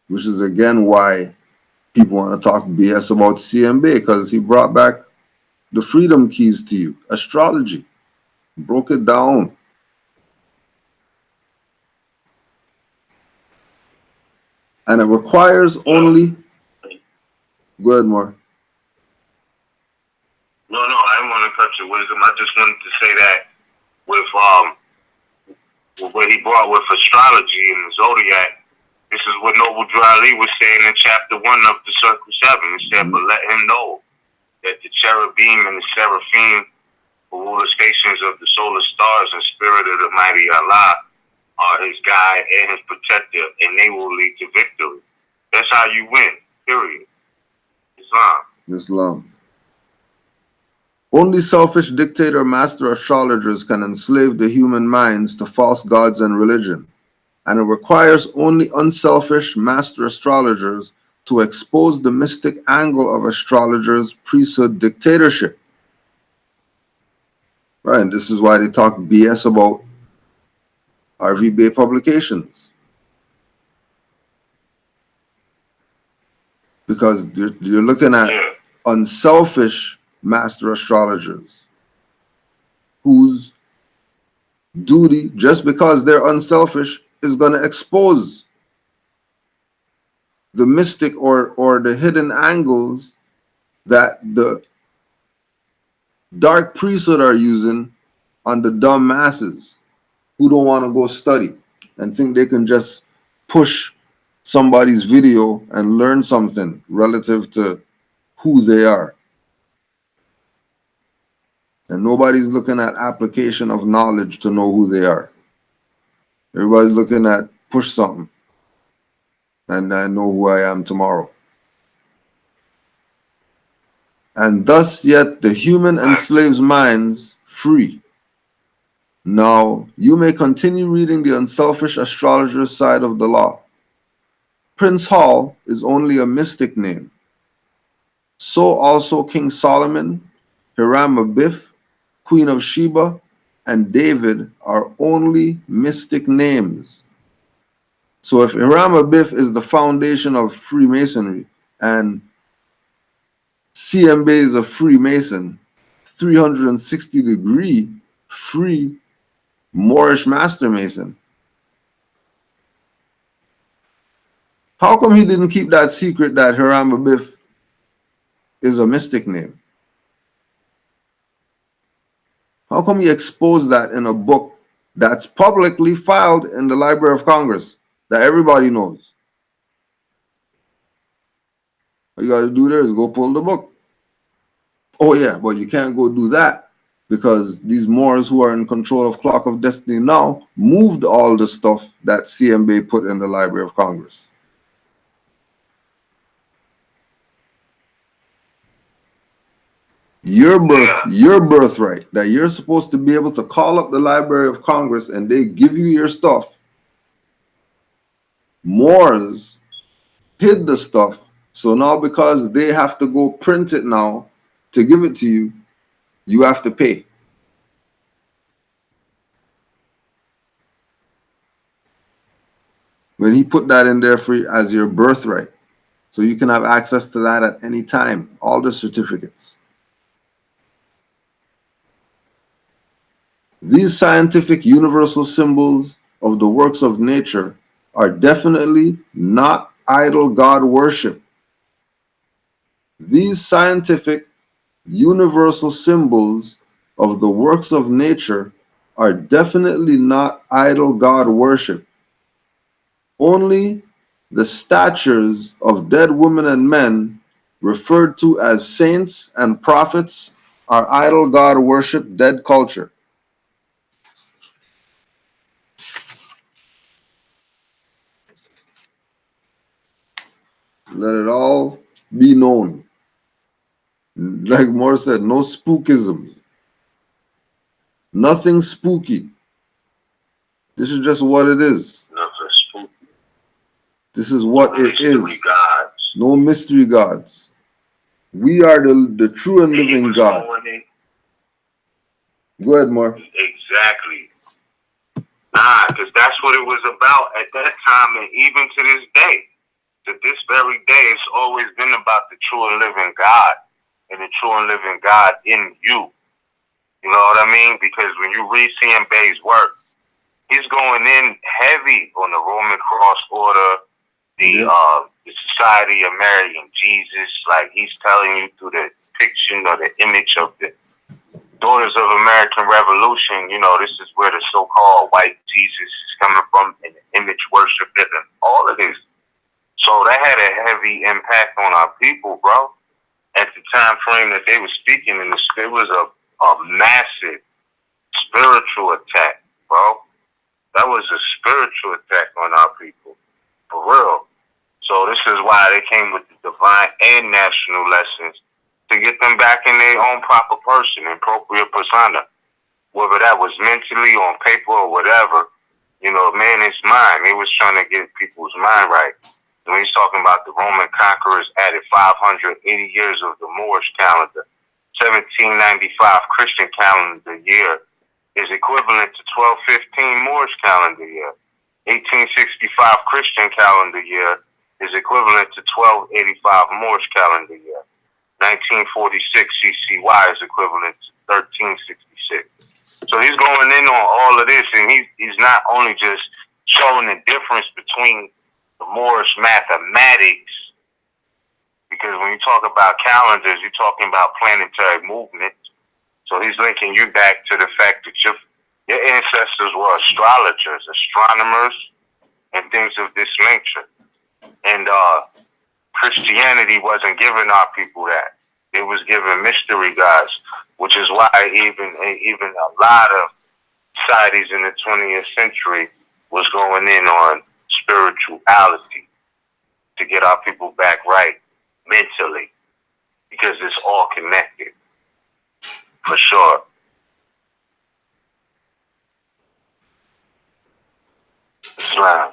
Which is again why people want to talk BS about CMB, because he brought back the freedom keys to you. Astrology. Broke it down. And it requires only. Go ahead, Moore. No, I didn't want to cut your wisdom. I just wanted to say that with what he brought with astrology and the zodiac, this is what Noble Dry Lee was saying in chapter 1 of the Circle 7. He said, but let him know that the cherubim and the seraphim, who rule the stations of the solar stars and spirit of the mighty Allah, are his guide and his protector, and they will lead to victory. That's how you win, period. Islam. Only selfish dictator master astrologers can enslave the human minds to false gods and religion, and it requires only unselfish master astrologers to expose the mystic angle of astrologers' priesthood dictatorship. Right, and this is why they talk BS about RV Bay publications. Because you're looking at unselfish master astrologers whose duty, just because they're unselfish, is going to expose the mystic or the hidden angles that the dark priesthood are using on the dumb masses who don't want to go study and think they can just push somebody's video and learn something relative to who they are. And nobody's looking at application of knowledge to know who they are. Everybody's looking at push something and I know who I am tomorrow. And thus yet the human enslaves minds free. Now you may continue reading the unselfish astrologer's side of the law. Prince Hall is only a mystic name. So also King Solomon, Hiram Abiff, Queen of Sheba, and David are only mystic names. So if Hiram Abiff is the foundation of Freemasonry and CMB is a Freemason, 360-degree free Moorish Master Mason, how come he didn't keep that secret that Hiram Abiff is a mystic name? How come he exposed that in a book that's publicly filed in the Library of Congress that everybody knows? All you got to do there is go pull the book. Oh yeah, but you can't go do that because these Moors who are in control of Clock of Destiny now moved all the stuff that CMB put in the Library of Congress. Your birthright, that you're supposed to be able to call up the Library of Congress and they give you your stuff. Moors hid the stuff, so now because they have to go print it now to give it to you, you have to pay. When he put that in there for you as your birthright, so you can have access to that at any time, all the certificates. These scientific universal symbols of the works of nature are definitely not idol God worship. These scientific universal symbols of the works of nature are definitely not idol God worship. Only the statures of dead women and men referred to as saints and prophets, are idol god worship, dead culture. Let it all be known. Like Moore said, no spookisms. Nothing spooky. This is just what it is. Nothing spooky. This is what No it mystery is. gods. No mystery gods. We are the true and living God. Go ahead, Moore. Exactly. Nah, because that's what it was about at that time, and even to this day. To this very day, it's always been about the true and living God, and the true and living God in you. You know what I mean? Because when you read C.M. Bay's work, he's going in heavy on the Roman cross order, the Society of Mary and Jesus. Like, he's telling you through the depiction or the image of the Daughters of American Revolution, you know, this is where the so-called white Jesus is coming from, and the image worshiping, all of this. So that had a heavy impact on our people, bro. At the time frame that they were speaking in, it was a massive spiritual attack, bro. That was a spiritual attack on our people, for real. So this is why they came with the divine and national lessons to get them back in their own proper person, appropriate persona. Whether that was mentally, on paper, or whatever, you know, man, it's mind. They was trying to get people's mind right. And when he's talking about the Roman conquerors added 580 years of the Moorish calendar, 1795 Christian calendar year is equivalent to 1215 Moorish calendar year. 1865 Christian calendar year is equivalent to 1285 Moorish calendar year. 1946 CCY is equivalent to 1366. So he's going in on all of this, and he's not only just showing the difference between the Moorish mathematics, because when you talk about calendars, you're talking about planetary movement. So he's linking you back to the fact that your ancestors were astrologers, astronomers, and things of this nature. And Christianity wasn't giving our people that. It was giving mystery gods, which is why even a lot of societies in the 20th century was going in on spirituality to get our people back right mentally, because it's all connected, for sure. Islam.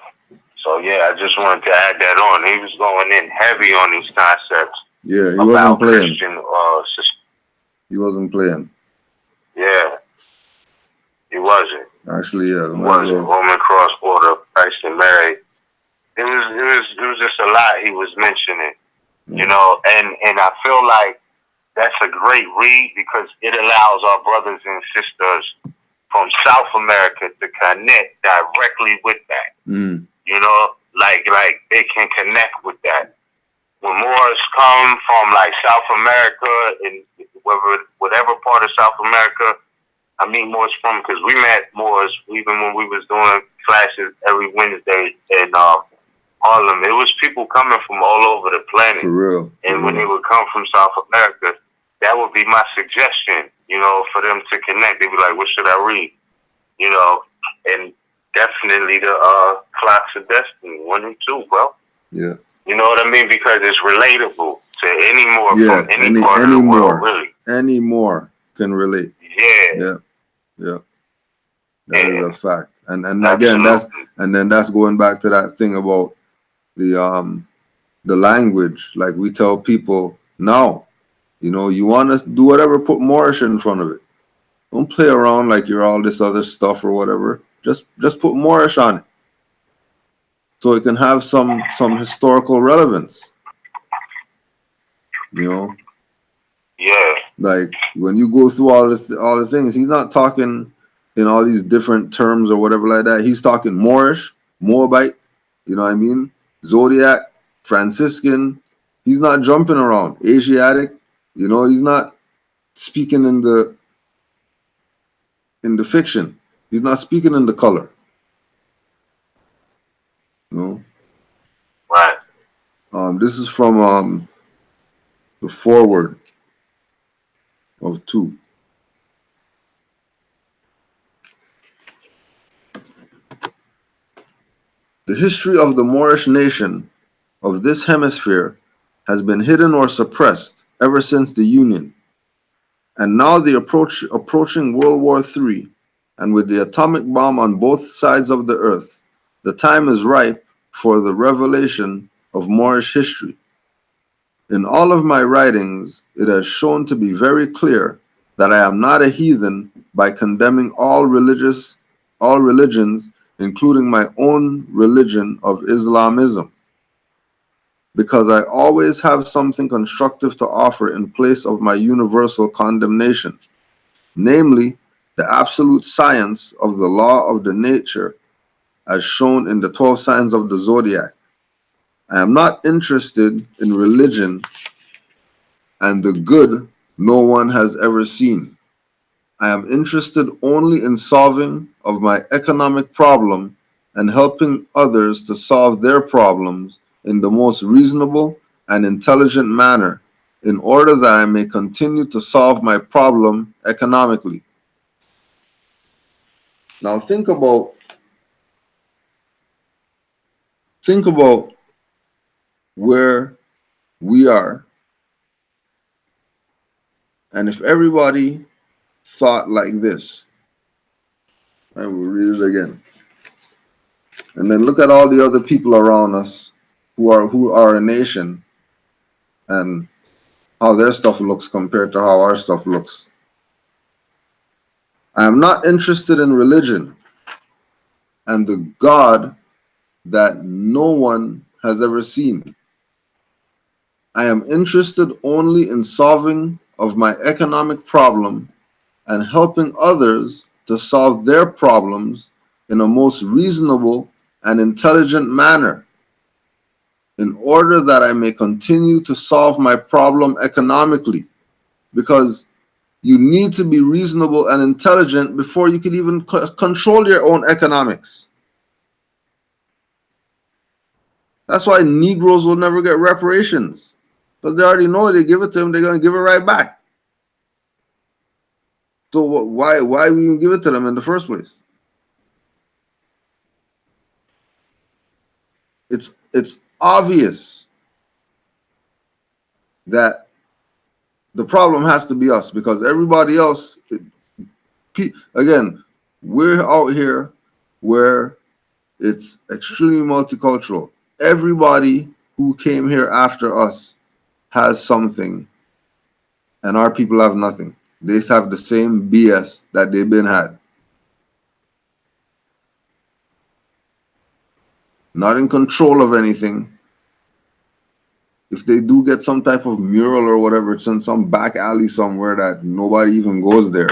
So yeah, I just wanted to add that on. He was going in heavy on these concepts. Yeah, he wasn't playing. Christian, he wasn't playing. Yeah, he wasn't. Actually, yeah, he wasn't. Roman cross border, Christ and Mary. It was just a lot he was mentioning, you know, and I feel like that's a great read because it allows our brothers and sisters from South America to connect directly with that. You know, like they can connect with that. When Moors come from like South America and whatever part of South America I meet Moors from, because we met Moors even when we was doing classes every Wednesday in Harlem. It was people coming from all over the planet. For real. And when they would come from South America, that would be my suggestion, you know, for them to connect. They'd be like, what should I read? You know, and definitely the Clocks of Destiny, 1 and 2, bro. Yeah. You know what I mean? Because it's relatable to any Moor from any part of the world, really. Any Moor can relate. Yeah. Yeah. That is a fact. And again, that's going back to that thing about the language. Like we tell people now, you know, you want to do whatever, put Moorish in front of it. Don't play around like you're all this other stuff or whatever. Just put Moorish on it, so it can have some historical relevance. You know. Yeah. Like when you go through all the things, he's not talking in all these different terms or whatever like that. He's talking Moorish, Moabite, you know what I mean? Zodiac, Franciscan. He's not jumping around. Asiatic, you know, he's not speaking in the fiction. He's not speaking in the color. You know? Right. This is from the foreword of 2. The history of the Moorish nation of this hemisphere has been hidden or suppressed ever since the Union. And now the approaching World War III, and with the atomic bomb on both sides of the earth, the time is ripe for the revelation of Moorish history. In all of my writings, it has shown to be very clear that I am not a heathen by condemning all religions, including my own religion of Islamism, because I always have something constructive to offer in place of my universal condemnation, namely the absolute science of the law of the nature as shown in the 12 signs of the zodiac. I am not interested in religion and the good no one has ever seen. I am interested only in solving of my economic problem and helping others to solve their problems in the most reasonable and intelligent manner in order that I may continue to solve my problem economically. Now think about where we are, and if everybody thought like this, I will read it again. And then look at all the other people around us who are a nation and how their stuff looks compared to how our stuff looks. I am not interested in religion and the God that no one has ever seen. I am interested only in solving of my economic problem and helping others to solve their problems in a most reasonable and intelligent manner in order that I may continue to solve my problem economically, because you need to be reasonable and intelligent before you can even control your own economics. That's why Negroes will never get reparations, because they already know they give it to them, they're going to give it right back. So why we even give it to them in the first place? It's obvious that the problem has to be us, because everybody else, again, we're out here where it's extremely multicultural. Everybody who came here after us has something, and our people have nothing. They have the same BS that they've been had. Not in control of anything. If they do get some type of mural or whatever, it's in some back alley somewhere that nobody even goes there.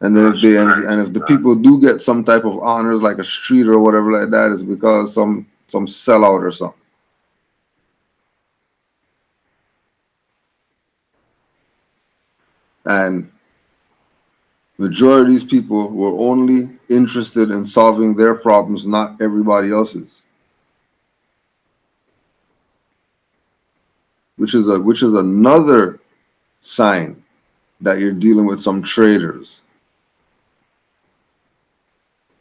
And then if the people do get some type of honors like a street or whatever like that, it's because some sellout or something. And majority of these people were only interested in solving their problems, not everybody else's. Which is another sign that you're dealing with some traders.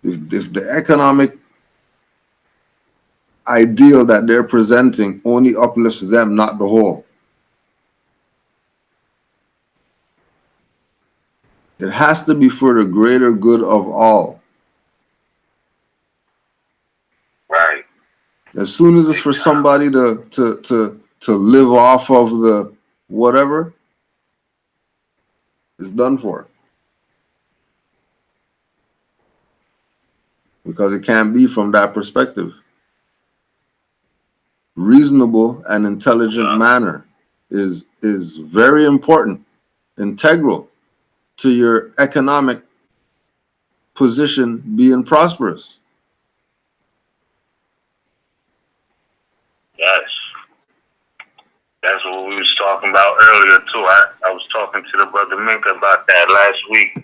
If the economic ideal that they're presenting only uplifts them, not the whole, it has to be for the greater good of all. Right. As soon as it's for somebody to live off of the whatever, it's done for. Because it can't be from that perspective. Reasonable and intelligent manner is very important, integral to your economic position being prosperous. Yes. That's what we was talking about earlier too. I was talking to the brother Minka about that last week.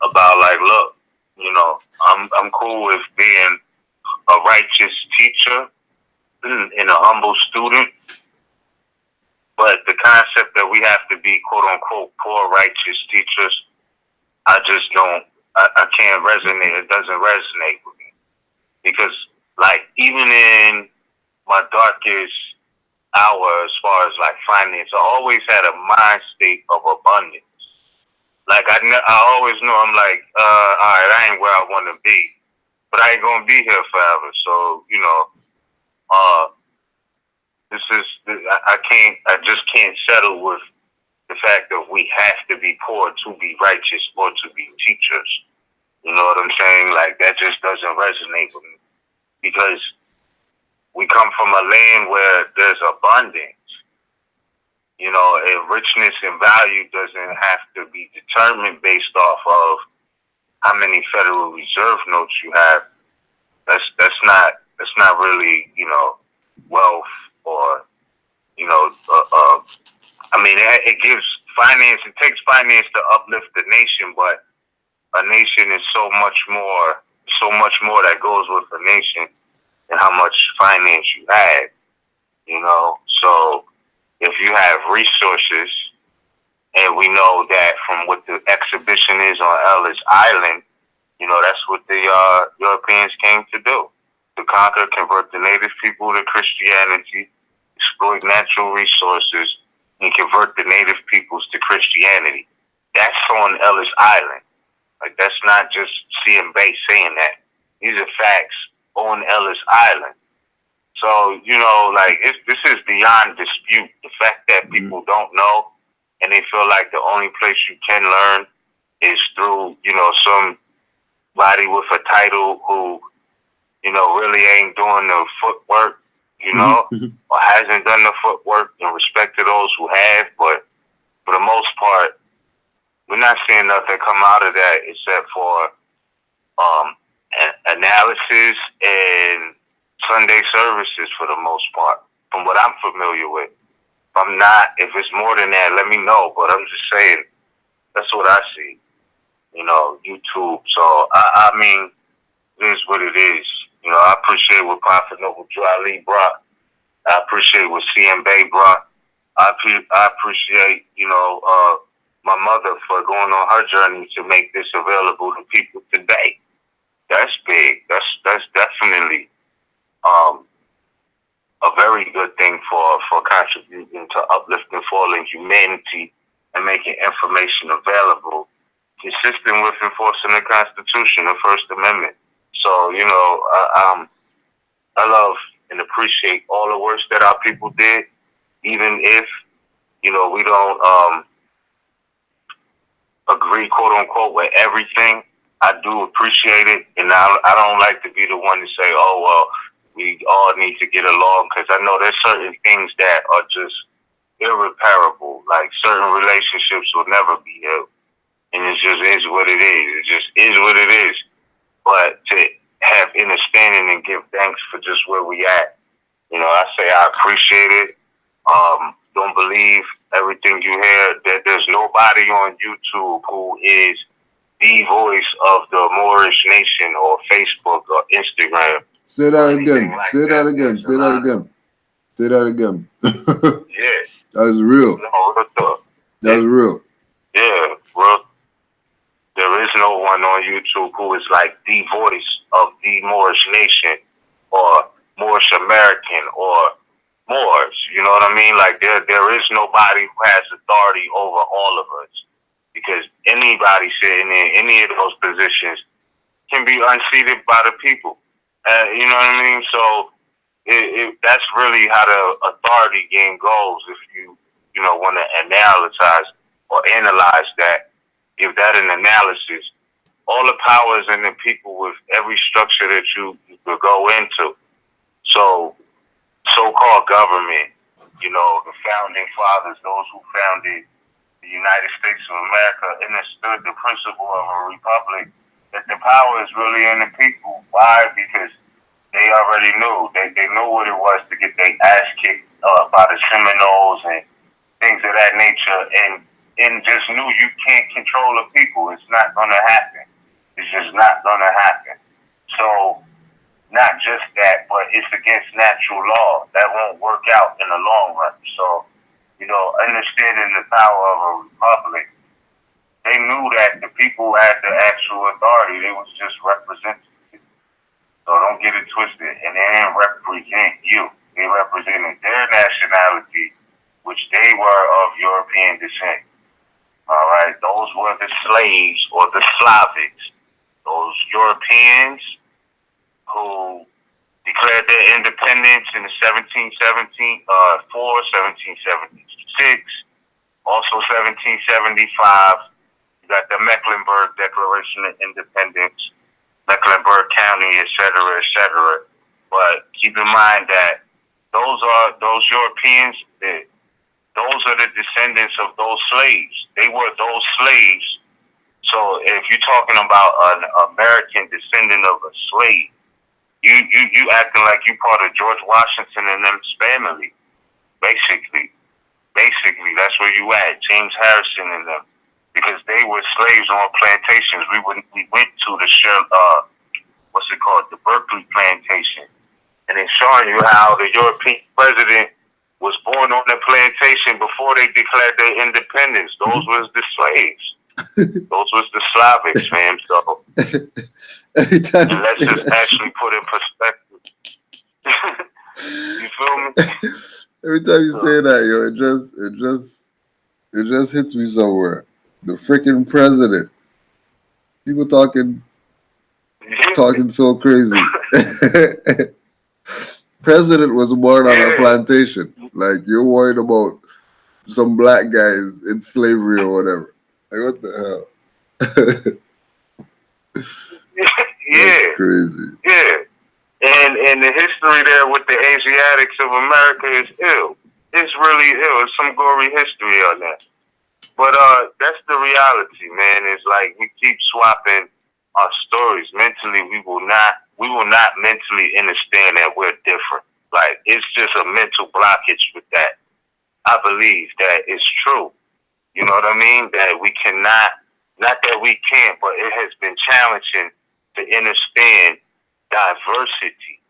About like, look, you know, I'm cool with being a righteous teacher and a humble student. But the concept that we have to be quote unquote poor righteous teachers, I just don't. I can't resonate. It doesn't resonate with me because, like, even in my darkest hour, as far as like finance, I always had a mind state of abundance. Like I always know I'm like, all right, I ain't where I want to be, but I ain't gonna be here forever. So this is I just can't settle with the fact that we have to be poor to be righteous or to be teachers. You know what I'm saying? Like that just doesn't resonate with me because we come from a land where there's abundance. You know, and richness and value doesn't have to be determined based off of how many Federal Reserve notes you have. That's not really, you know, wealth or, you know, I mean, it gives finance. It takes finance to uplift the nation, but a nation is so much more that goes with a nation than how much finance you have. You know, so if you have resources, and we know that from what the exhibition is on Ellis Island, you know, that's what the Europeans came to do. To conquer, convert the native people to Christianity, exploit natural resources, and convert the native peoples to Christianity. That's on Ellis Island. Like, that's not just CM Bay saying that. These are facts on Ellis Island. So, you know, like, this is beyond dispute. The fact that people don't know and they feel like the only place you can learn is through, you know, somebody with a title who, you know, really ain't doing the footwork, you know, or hasn't done the footwork, and respect to those who have. But for the most part, we're not seeing nothing come out of that except for analysis and Sunday services for the most part, from what I'm familiar with. If I'm not, if it's more than that, let me know. But I'm just saying, that's what I see. You know, YouTube. So I mean, it is what it is. You know, I appreciate what Prophet Noble Lee brought. I appreciate what CM Bay brought. I appreciate, you know, my mother for going on her journey to make this available to people today. That's big. That's definitely a very good thing for contributing to uplifting fallen humanity and making information available, consistent with enforcing the Constitution, the First Amendment. So, you know, I love and appreciate all the work that our people did, even if, you know, we don't agree, quote unquote, with everything. I do appreciate it, and I don't like to be the one to say, oh, well, we all need to get along, because I know there's certain things that are just irreparable. Like, certain relationships will never be healed, and it just is what it is. It just is what it is. But to have understanding and give thanks for just where we at, you know, I say I appreciate it. Don't believe everything you hear. There's nobody on YouTube who is the voice of the Moorish nation or Facebook or Instagram. Say that again. Like say that again. Say that again. Say that again. Yeah. That's real. No, real talk. That's real. Yeah, real. There is no one on YouTube who is like the voice of the Moorish nation or Moorish American or Moors. You know what I mean? Like there is nobody who has authority over all of us, because anybody sitting in any of those positions can be unseated by the people. You know what I mean? So that's really how the authority game goes. If you know, want to analyze that, give that an analysis. All the power is in the people with every structure that you could go into. So, so-called government, you know, the founding fathers, those who founded the United States of America, understood the principle of a republic, that the power is really in the people. Why? Because they already knew. They knew what it was to get their ass kicked by the Seminoles and things of that nature, and just knew you can't control the people. It's not going to happen. It's just not going to happen. So, not just that, but it's a against natural law. That won't work out in the long run. So, understanding the power of a republic, they knew that the people had the actual authority. They was just representatives. So don't get it twisted. And they didn't represent you. They represented their nationality, which they were of European descent. All right, those were the slaves or the Slavics, those Europeans who declared their independence in the 1776, also 1775. You got the Mecklenburg Declaration of Independence, Mecklenburg County, et cetera, But keep in mind that those Europeans, those are the descendants of those slaves. They were those slaves. So if you're talking about an American descendant of a slave, you acting like you part of George Washington and them's family. Basically, that's where you at. James Harrison and them, because they were slaves on plantations. We went to the the Berkeley plantation, and it's showing you how the European president was born on the plantation before they declared their independence. Those was the slaves. Those was the Slavics, man. So let's just actually put in perspective. You feel me? Every time you say that, yo, it just hits me somewhere. The freaking president. People talking so crazy. President was born on a plantation. Like, you're worried about some black guys in slavery or whatever. Like, what the hell? Yeah. That's crazy. Yeah. And the history there with the Asiatics of America is ill. It's really ill. It's some gory history on that. But that's the reality, man. It's like we keep swapping our stories. Mentally, we will not mentally understand that we're different. Like, it's just a mental blockage with that. I believe that it's true. You know what I mean? That we cannot, not that we can't, but it has been challenging to understand diversity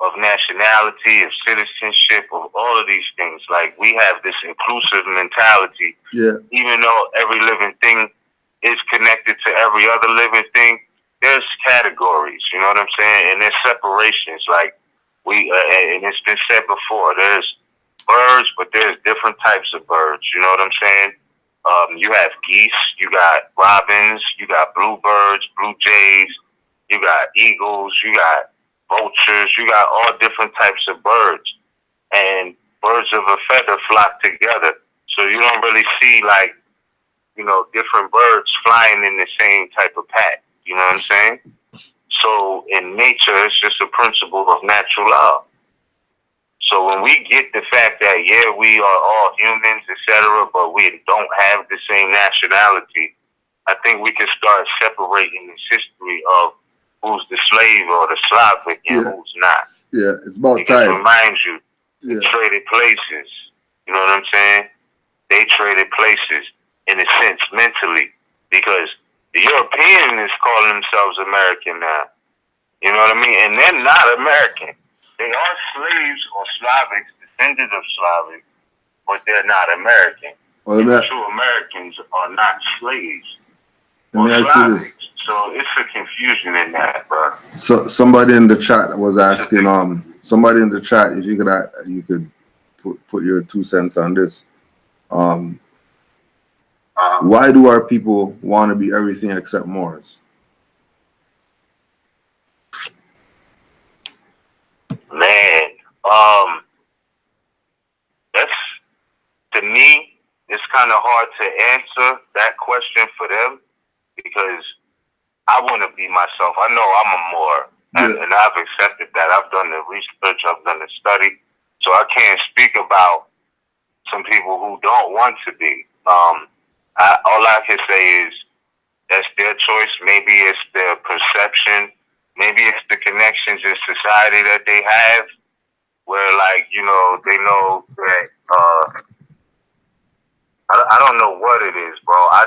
of nationality, of citizenship, of all of these things. Like, we have this inclusive mentality. Yeah. Even though every living thing is connected to every other living thing, there's categories, you know what I'm saying? And there's separations. Like, and it's been said before, there's birds, but there's different types of birds, you know what I'm saying? You have geese, you got robins, you got bluebirds, blue jays, you got eagles, you got vultures, you got all different types of birds. And birds of a feather flock together. So you don't really see, like, different birds flying in the same type of pack. You know what I'm saying? So in nature, it's just a principle of natural law. So when we get the fact that, yeah, we are all humans, etc., but we don't have the same nationality, I think we can start separating this history of who's the slave or the Slavic and who's not. Yeah, it's about because time. It reminds you, they traded places. You know what I'm saying? They traded places in a sense mentally, because the European is calling themselves American now. You know what I mean? And they're not American. They are slaves or Slavics, descendants of Slavic, but they're not American. Well, true Americans are not slaves. Let me ask you this. So it's a confusion in that, bro. So somebody in the chat was asking, somebody in the chat, if you could put your 2 cents on this. Why do our people want to be everything except Moors? Man, that's, to me, it's kind of hard to answer that question for them, because I want to be myself. I know I'm a Moor, and I've accepted that. I've done the research, I've done the study, so I can't speak about some people who don't want to be. All I can say is that's their choice. Maybe it's their perception. Maybe it's the connections in society that they have, where, like, they know that, I don't know what it is, bro. I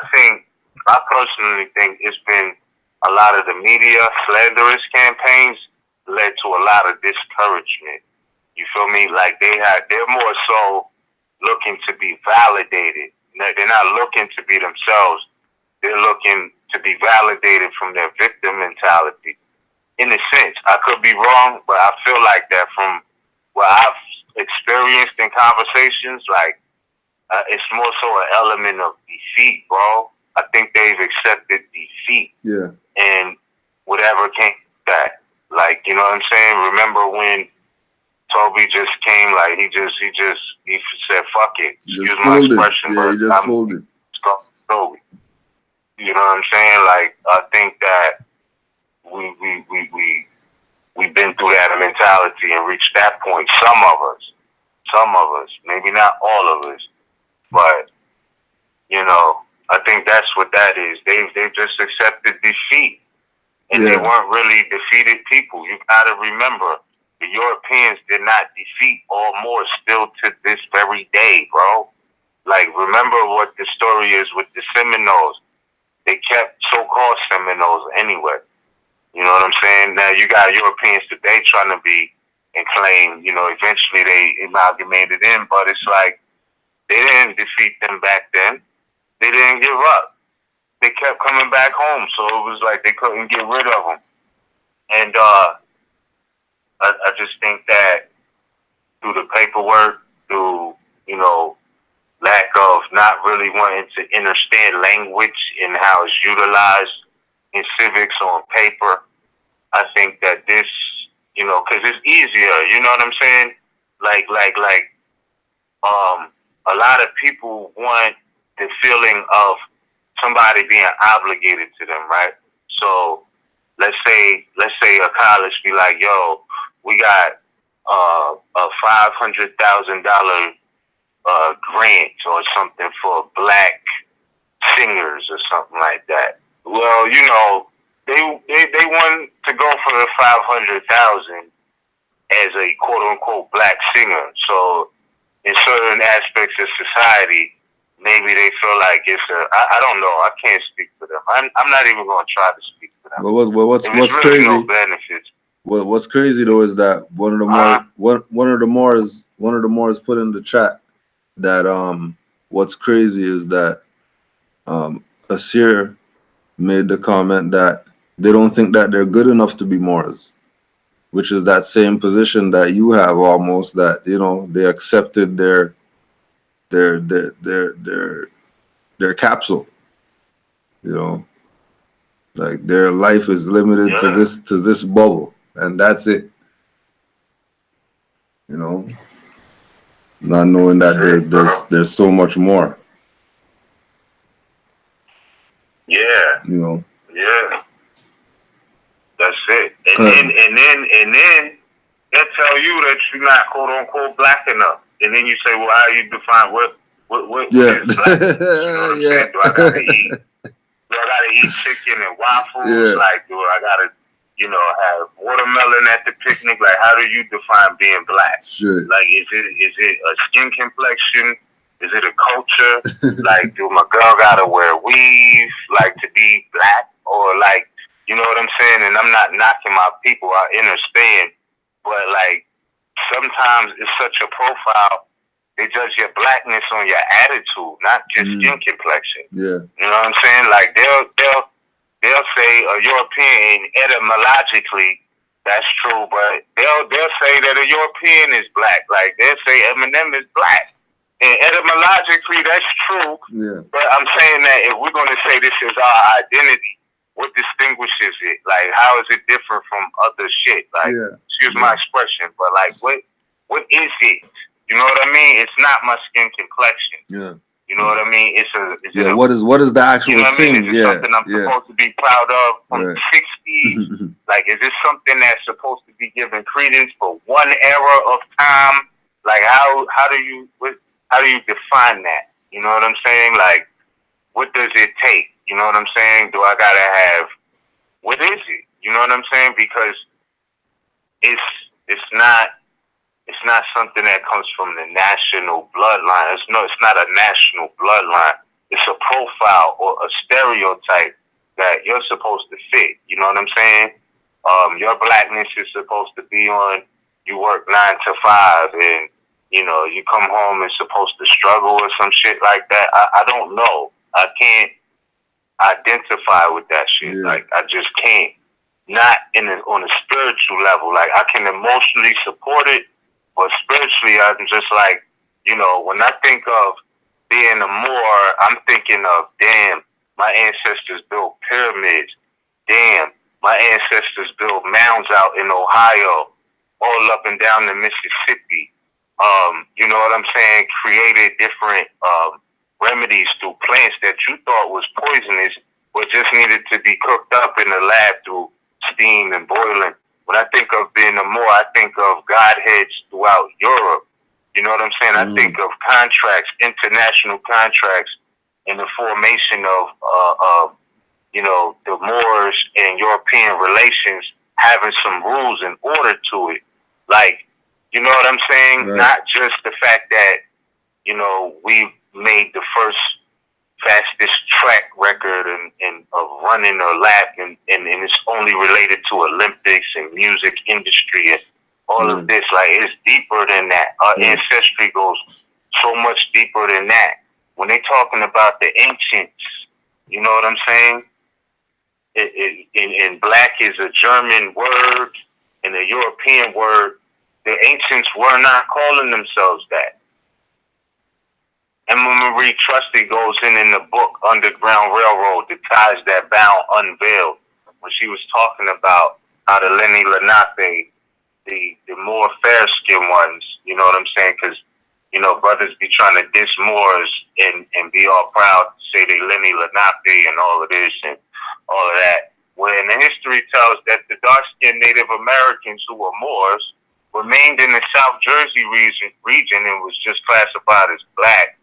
personally think it's been a lot of the media slanderous campaigns, led to a lot of discouragement. You feel me? Like they're more so looking to be validated. They're not looking to be themselves. They're looking to be validated from their victim mentality. In a sense, I could be wrong, but I feel like that from what I've experienced in conversations, like it's more so an element of defeat, bro. I think they've accepted defeat. Yeah. And whatever came with that. Like, you know what I'm saying? Remember when Toby just came, like he said, fuck it. Excuse my expression, but he just folded. Toby. You know what I'm saying? Like, I think that we've been through that mentality and reached that point. Some of us, maybe not all of us, but you know, I think that's what that is. They've just accepted defeat, and they weren't really defeated people. You gotta remember, the Europeans did not defeat all Moors still to this very day, bro. Like, remember what the story is with the Seminoles. They kept so-called Seminoles anyway. You know what I'm saying? Now you got Europeans today trying to be and claim, you know, eventually they amalgamated in, but it's like they didn't defeat them back then. They didn't give up. They kept coming back home, so it was like they couldn't get rid of them. And I just think that through the paperwork, through, you know, lack of not really wanting to understand language and how it's utilized in civics on paper, I think that this, you know, because it's easier, you know what I'm saying? Like, a lot of people want the feeling of somebody being obligated to them, right? So let's say a college be like, yo, we got a $500,000 grant or something for black singers or something like that. Well, you know, they want to go for the 500,000 as a quote unquote black singer. So in certain aspects of society, maybe they feel like it's I don't know. I can't speak for them. I'm not even going to try to speak for them. Well, what's really crazy? No benefits. Well, what's crazy though is that one of the Moors put in the chat that what's crazy is that Asir made the comment that they don't think that they're good enough to be Moors, which is that same position that you have almost, that, you know, they accepted their capsule, you know, like their life is limited to this bubble, and that's it, you know, not knowing that there's so much more. Yeah. You know. Yeah. That's it. And then they'll tell you that you're not quote unquote black enough. And then you say, well, how you define what is black? You know what I'm saying? Do I gotta eat chicken and waffles? Yeah. Like, do I gotta, you know, have watermelon at the picnic? Like, how do you define being black? Sure. Like, is it a skin complexion? Is it a culture? Like, do my girl gotta wear weave, like, to be black? Or, like, you know what I'm saying? And I'm not knocking my people, I understand. But, like, sometimes it's such a profile, they judge your blackness on your attitude, not just skin complexion. Yeah. You know what I'm saying? Like, they'll say a European, etymologically, that's true, but they'll say that a European is black. Like, they'll say Eminem is black. And etymologically, that's true. Yeah. But I'm saying that if we're going to say this is our identity, what distinguishes it? Like, how is it different from other shit? Like, excuse my expression, but like, what is it? You know what I mean? It's not my skin complexion. Yeah. You know what I mean? What is the actual you know what thing? I mean? Is it something I'm supposed to be proud of from the 60s? Like, is this something that's supposed to be given credence for one era of time? Like, how do you define that? You know what I'm saying? Like, what does it take? You know what I'm saying? Do I gotta have, what is it? You know what I'm saying? Because it's not something that comes from the national bloodline. It's not a national bloodline. It's a profile or a stereotype that you're supposed to fit. You know what I'm saying? Your blackness is supposed to be on. You work 9 to 5, and you know you come home and supposed to struggle or some shit like that. I don't know. I can't identify with that shit. Yeah. Like I just can't. Not on a spiritual level. Like I can emotionally support it, but spiritually, I'm just like, you know, when I think of being a Moor, I'm thinking of, damn, my ancestors built pyramids. Damn, my ancestors built mounds out in Ohio, all up and down the Mississippi. You know what I'm saying? Created different remedies through plants that you thought was poisonous, but just needed to be cooked up in the lab through steam and boiling. When I think of being a Moor, I think of godheads throughout Europe. You know what I'm saying? I think of contracts, international contracts, and the formation of you know, the Moors and European relations having some rules and order to it. Like, you know what I'm saying? Right. Not just the fact that, you know, we made the first fastest track record and of running a lap, and it's only related to Olympics and music industry and all of this. Like, it's deeper than that. Our ancestry goes so much deeper than that. When they talking about the ancients, you know what I'm saying? And black is a German word and a European word. The ancients were not calling themselves that. Emma Marie Trusty goes in the book Underground Railroad, The Ties That Bound Unveiled, when she was talking about how the Lenni Lenape, the more fair-skinned ones, you know what I'm saying? Because, you know, brothers be trying to diss Moors and be all proud to say they Lenni Lenape and all of this and all of that. When the history tells that the dark-skinned Native Americans who were Moors remained in the South Jersey region and was just classified as black.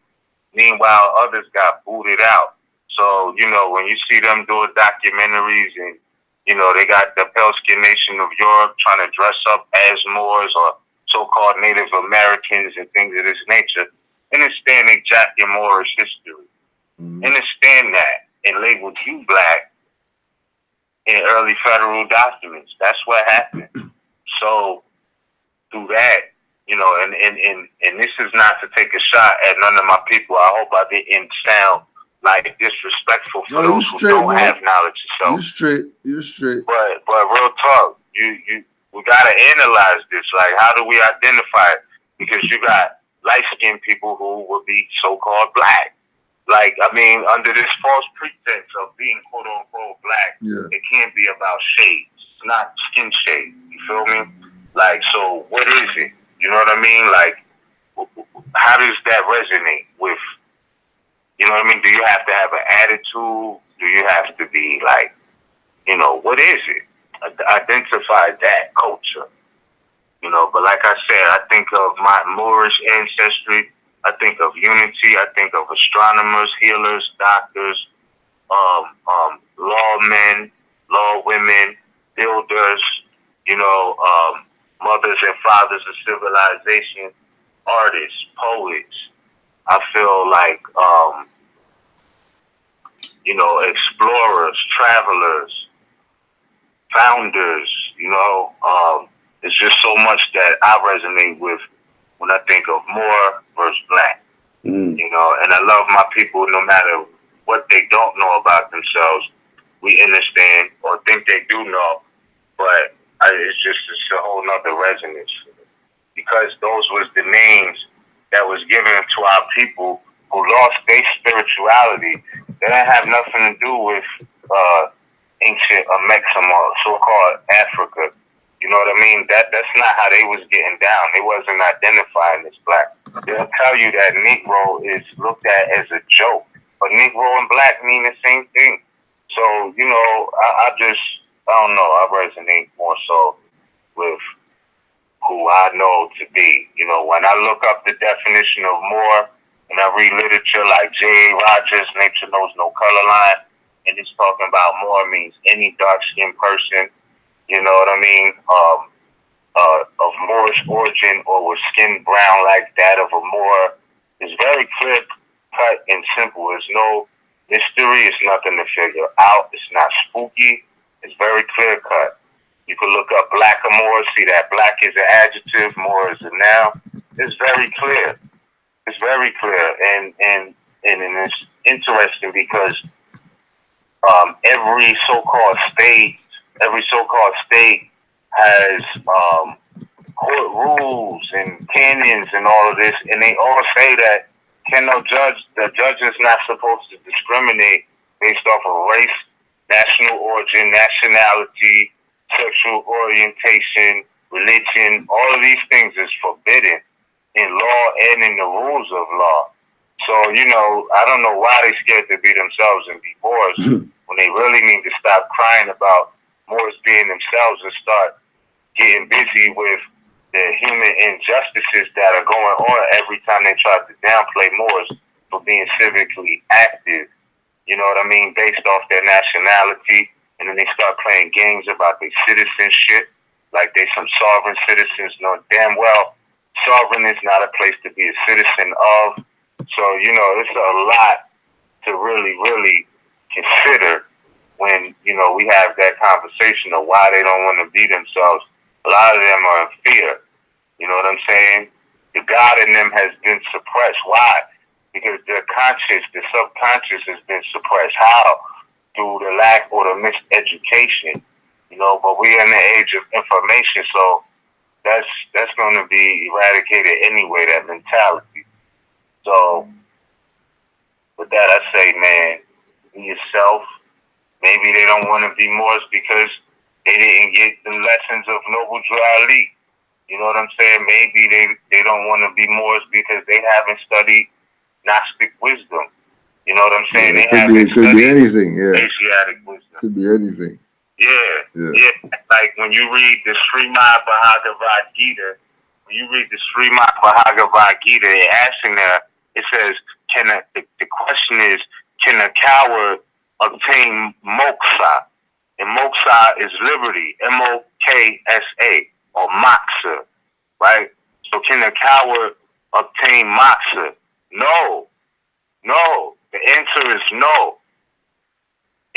Meanwhile, others got booted out. So, you know, when you see them doing documentaries and, you know, they got the pale-skinned nation of Europe trying to dress up as Moors or so-called Native Americans and things of this nature, understand they jack your Moorish history. Understand that and labeled you black in early federal documents. That's what happened. So through that, you know, and this is not to take a shot at none of my people. I hope I didn't sound like disrespectful for those who don't have knowledge of self. You're straight. But real talk, we gotta analyze this. Like, how do we identify it? Because you got light-skinned people who will be so-called black. Like, I mean, under this false pretense of being quote-unquote black, it can't be about shades. It's not skin shade. You feel me? Like, so what is it? You know what I mean? Like, how does that resonate with, you know what I mean? Do you have to have an attitude? Do you have to be like, you know, what is it? Identify that culture. You know, but like I said, I think of my Moorish ancestry. I think of unity. I think of astronomers, healers, doctors, lawmen, lawwomen, builders, you know, mothers and fathers of civilization, artists, poets. I feel like, you know, explorers, travelers, founders, you know, it's just so much that I resonate with when I think of Moor versus black. You know, and I love my people no matter what they don't know about themselves. We understand or think they do know, but it's a whole nother resonance. Because those was the names that was given to our people who lost their spirituality. They didn't have nothing to do with ancient Mexam or so-called Africa. You know what I mean? That's not how they was getting down. They wasn't identifying as black. They'll tell you that Negro is looked at as a joke. But Negro and black mean the same thing. So, you know, I don't know. I resonate more so with who I know to be. You know, when I look up the definition of Moor and I read literature like J.A. Rogers, Nature Knows No Color Line, and it's talking about Moor means any dark-skinned person, you know what I mean, of Moorish origin or with skin brown like that of a Moor, is very clear cut and simple. There's no mystery. It's nothing to figure out. It's not spooky. It's very clear cut. You can look up black or Moor, see that black is an adjective, Moor is a noun. It's very clear. It's very clear, and it's interesting because every so-called state has court rules and canons and all of this, and they all say that the judge is not supposed to discriminate based off of race, national origin, nationality, sexual orientation, religion. All of these things is forbidden in law and in the rules of law. So, I don't know why they scared to be themselves and be Moors when they really need to stop crying about Moors being themselves and start getting busy with the human injustices that are going on every time they try to downplay Moors for being civically active, you know what I mean, based off their nationality, and then they start playing games about their citizenship, like they some sovereign citizens. Know damn well sovereign is not a place to be a citizen of. So, it's a lot to really, really consider when, we have that conversation of why they don't want to be themselves. A lot of them are in fear. You know what I'm saying? The God in them has been suppressed. Why? Because their conscious, the subconscious has been suppressed. How? Through the lack or the miseducation. But we're in the age of information, so that's going to be eradicated anyway, that mentality. So, with that, I say, man, be yourself. Maybe they don't want to be Moors because they didn't get the lessons of Noble Drew Ali. You know what I'm saying? Maybe they don't want to be Moors because they haven't studied Gnostic wisdom. You know what I'm saying? Yeah, it could be anything. Yeah, Asiatic wisdom. Could be anything. Yeah. Like when you read the Srimad Bhagavad Gita, it asks in there, it says, the question is, can a coward obtain moksha? And moksha is liberty, M-O-K-S-A, or moksha, right? So can a coward obtain moksha? No. The answer is no.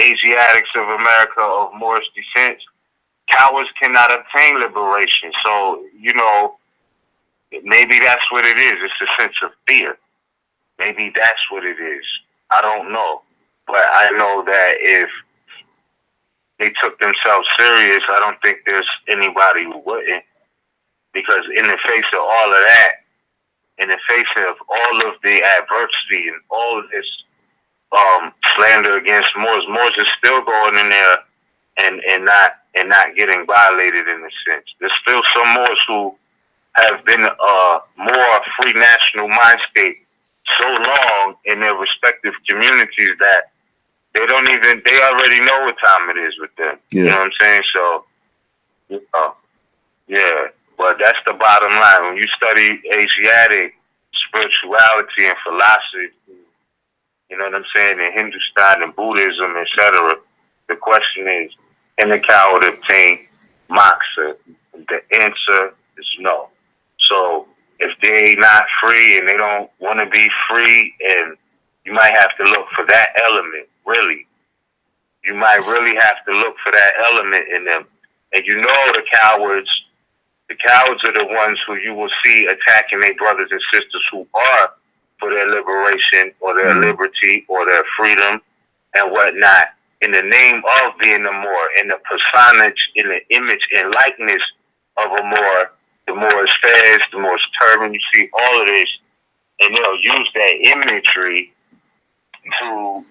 Asiatics of America of Moorish descent, cowards cannot obtain liberation. So, maybe that's what it is. It's a sense of fear. Maybe that's what it is. I don't know. But I know that if they took themselves serious, I don't think there's anybody who wouldn't. Because in the face of all of that, in the face of all of the adversity and all of this slander against Moors is still going in there and not getting violated in a sense. There's still some Moors who have been more free national mind state so long in their respective communities that they already know what time it is with them. Yeah. You know what I'm saying? So, yeah. But that's the bottom line. When you study Asiatic spirituality and philosophy, you know what I'm saying, in Hindustan and Buddhism, etc., the question is, can the coward obtain moksha? The answer is no. So if they not free and they don't want to be free, and you might have to look for that element, really. You might really have to look for that element in them. And the cowards are the ones who you will see attacking their brothers and sisters who are for their liberation or their liberty or their freedom and whatnot, in the name of being a Moor, in the personage, in the image and likeness of a Moor. The Moor's fez, the Moor's turban, you see all of this, and they'll use that imagery to,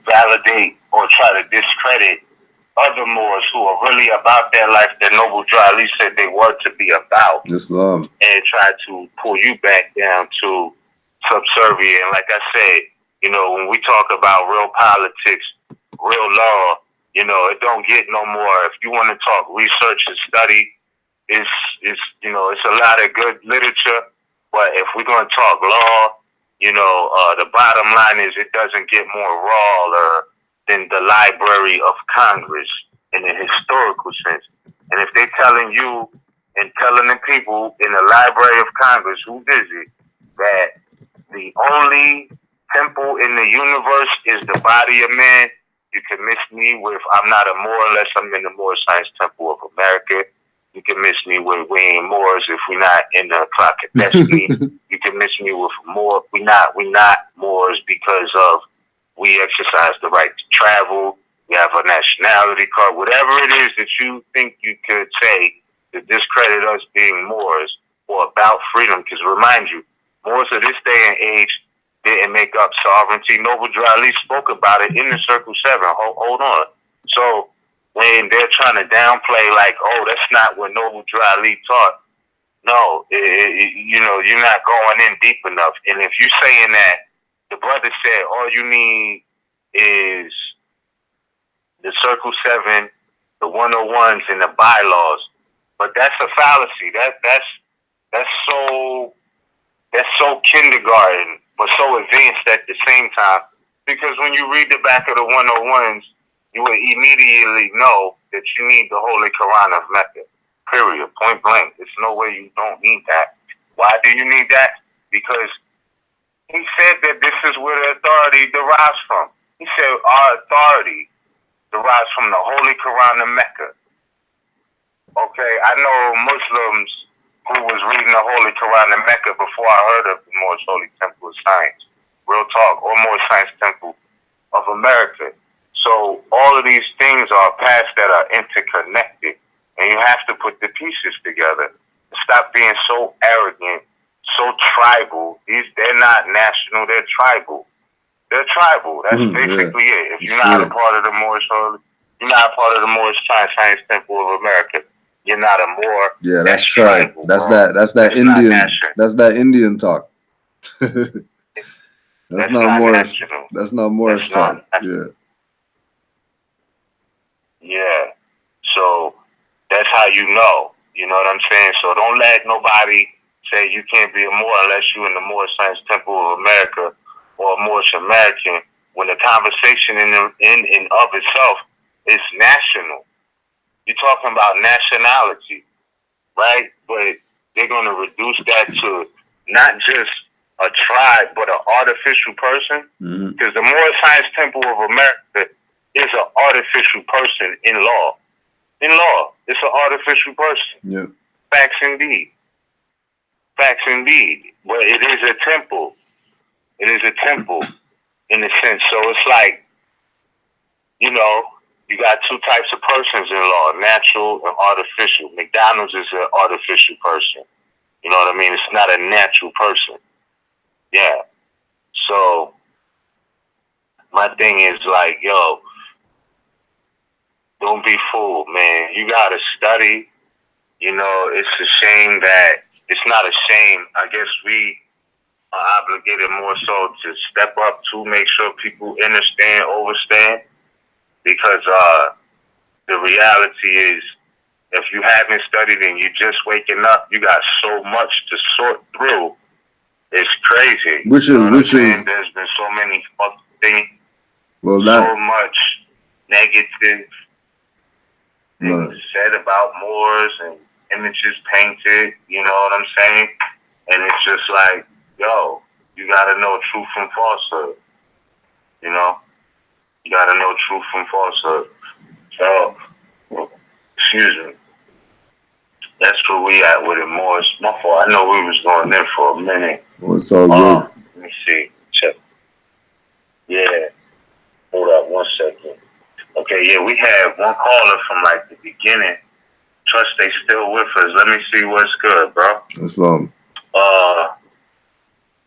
validate or try to discredit other Moors who are really about that life that Noble Drew Ali said they were to be about. Islam. And try to pull you back down to subservient. And like I said, when we talk about real politics, real law, it don't get no more. If you want to talk research and study, it's a lot of good literature. But if we're going to talk law, the bottom line is it doesn't get more raw than the Library of Congress in the historical sense. And if they're telling you and telling the people in the Library of Congress who visit that the only temple in the universe is the body of man, You can miss me with I'm not a Moor unless I'm in the Moor Science Temple of America. You can miss me with we ain't Moors if we're not in the clock of destiny. You can miss me with Moor. We not Moors because of we exercise the right to travel. We have a nationality card. Whatever it is that you think you could say to discredit us being Moors or about freedom, because remind you, Moors of this day and age didn't make up sovereignty. Noble Drew Ali spoke about it in the Circle 7. Hold on. So when they're trying to downplay, like, oh, that's not what Noble Drew Ali taught. No, you know, you're not going in deep enough. And if you're saying that the brother said all you need is the Circle 7, the 101s, and the bylaws, but that's a fallacy. That's so kindergarten, but so advanced at the same time. Because when you read the back of the 101s, you will immediately know that you need the Holy Quran of Mecca. Period. Point blank. There's no way you don't need that. Why do you need that? Because he said that this is where the authority derives from. He said our authority derives from the Holy Quran of Mecca. Okay, I know Muslims who was reading the Holy Quran in Mecca before I heard of the Moorish Holy Temple of Science. Real talk, or Moorish Science Temple of America. So all of these things are paths that are interconnected, and you have to put the pieces together. Stop being so arrogant, so tribal. They're not national, they're tribal. They're tribal. That's basically it. If you're not a part of the Moorish Holy, you're not a part of the Moorish Science Temple of America, you're not a Moor. Yeah, that's tribal. That's bro. that's that It's Indian. That's that Indian talk. That's not Moorish. National. That's not Moorish talk. Yeah. Yeah. So that's how you know. You know what I'm saying? So don't let nobody say you can't be a Moor unless you're in the Moorish Science Temple of America or a Moorish American. When the conversation in of itself is national. You're talking about nationality, right? But they're going to reduce that to not just a tribe, but an artificial person. Because the Moorish Science Temple of America is an artificial person in law. In law, it's an artificial person. Yeah. Facts indeed. Facts indeed. But it is a temple. It is a temple in a sense. So it's like, you know, you got two types of persons in law, natural and artificial. McDonald's is an artificial person. You know what I mean? It's not a natural person. Yeah. So my thing is like, yo, don't be fooled, man. You gotta study. You know, it's a shame that it's not a shame. I guess we are obligated more so to step up to make sure people understand, overstand. Because the reality is, if you haven't studied and you're just waking up, you got so much to sort through. It's crazy. Which is there's been so many fucking things. Well, so much negative things said about Moors and images painted. You know what I'm saying? And it's just like, yo, you gotta know truth from falsehood. You know, you gotta know truth from falsehood. So, excuse me. That's where we at with it, Moors. My fault. I know we was going there for a minute. Well, it's all good. Let me see. Check. Yeah. Hold up 1 second. Okay, yeah, we have one caller from like the beginning. Trust they still with us. Let me see what's good, bro. Islam.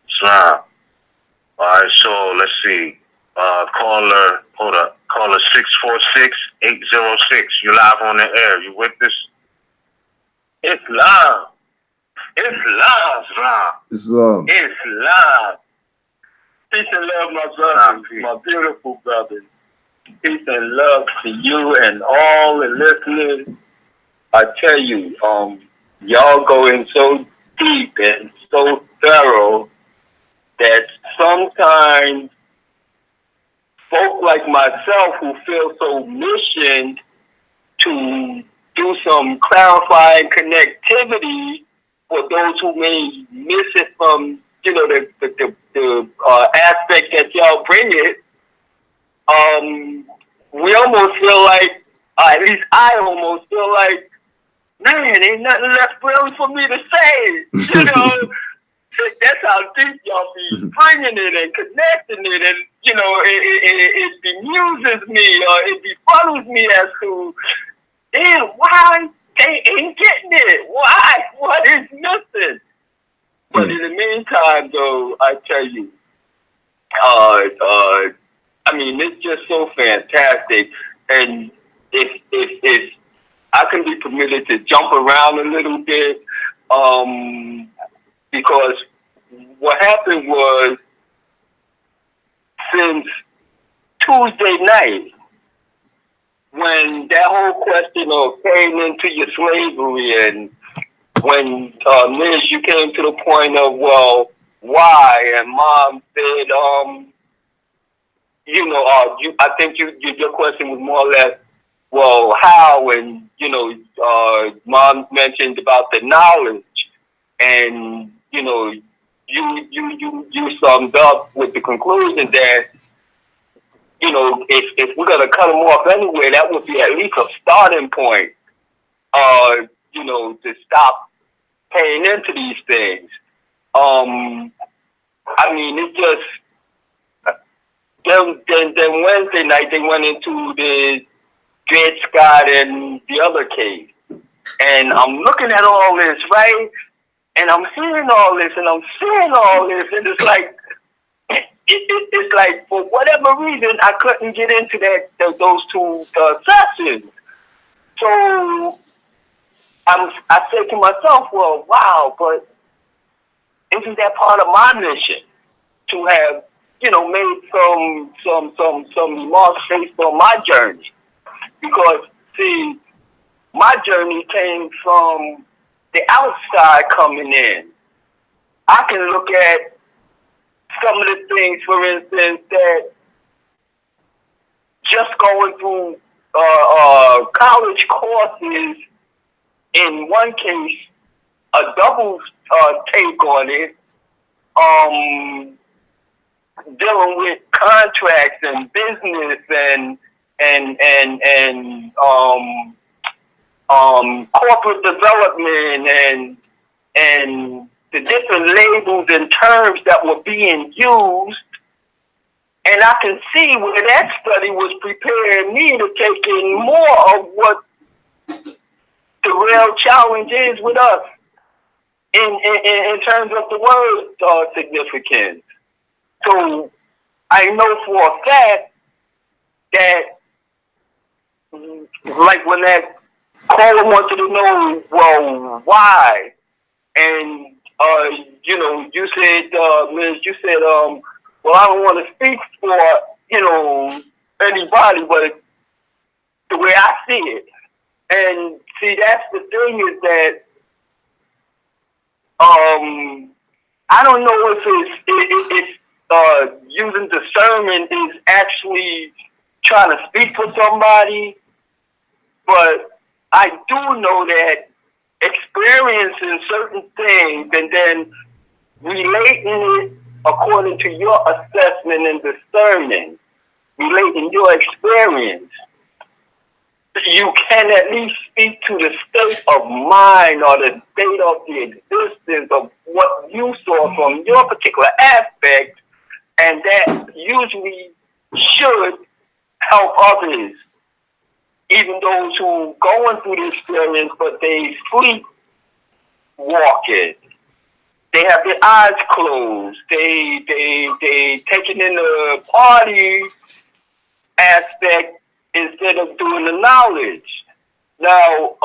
Islam. Alright, so let's see. Caller 646-806. You live on the air. You with this? Islam. Islam. Peace and love, my brothers, my beautiful brothers. Peace and love to you and all the listeners. I tell you, y'all go in so deep and so thorough that sometimes folk like myself who feel so missioned to do some clarifying connectivity for those who may miss it from, you know, the aspect that y'all bring it, we almost feel like, at least I almost feel like, man, ain't nothing left really for me to say. You know, that's how deep y'all be bringing it and connecting it, and you know, it bemuses me or it befuddles me as to, damn, why they ain't getting it? Why? What is missing? But in the meantime, though, I tell you, I mean, it's just so fantastic, and if I can be permitted to jump around a little bit, because what happened was, since Tuesday night, when that whole question of paying into your slavery, and when Liz, you came to the point of, well, why? And Mom said, you know, I think your question was more or less, well, how? And you know, Mom mentioned about the knowledge, and you know, you summed up with the conclusion that, you know, if we're gonna cut them off anywhere, that would be at least a starting point. You know, to stop paying into these things. I mean, it just then Wednesday night they went into the Dred Scott and the other case, and I'm looking at all this, right, and I'm hearing all this, and I'm seeing all this, and it's like, it's like, for whatever reason, I couldn't get into those two sessions. So I said to myself, well, wow, but isn't that part of my mission to have, you know, made some remarks based on my journey? Because, see, my journey came from the outside coming in. I can look at some of the things, for instance, that just going through college courses, in one case, a double take on it, dealing with contracts and business and corporate development and the different labels and terms that were being used. And I can see where that study was preparing me to take in more of what the real challenge is with us in terms of the word significance. So I know for a fact that, like when that caller wanted to know, well, why? And, you know, you said, Liz, you said, well, I don't want to speak for, you know, anybody, but the way I see it. And see, that's the thing, is that I don't know if it's using discernment is actually trying to speak for somebody, but I do know that experiencing certain things and then relating it according to your assessment and discernment, relating your experience, you can at least speak to the state of mind or the state of the existence of what you saw from your particular aspect, and that usually should help others, even those who going through the experience, but they sleep walking. They have their eyes closed. They taking in the party aspect instead of doing the knowledge. Now,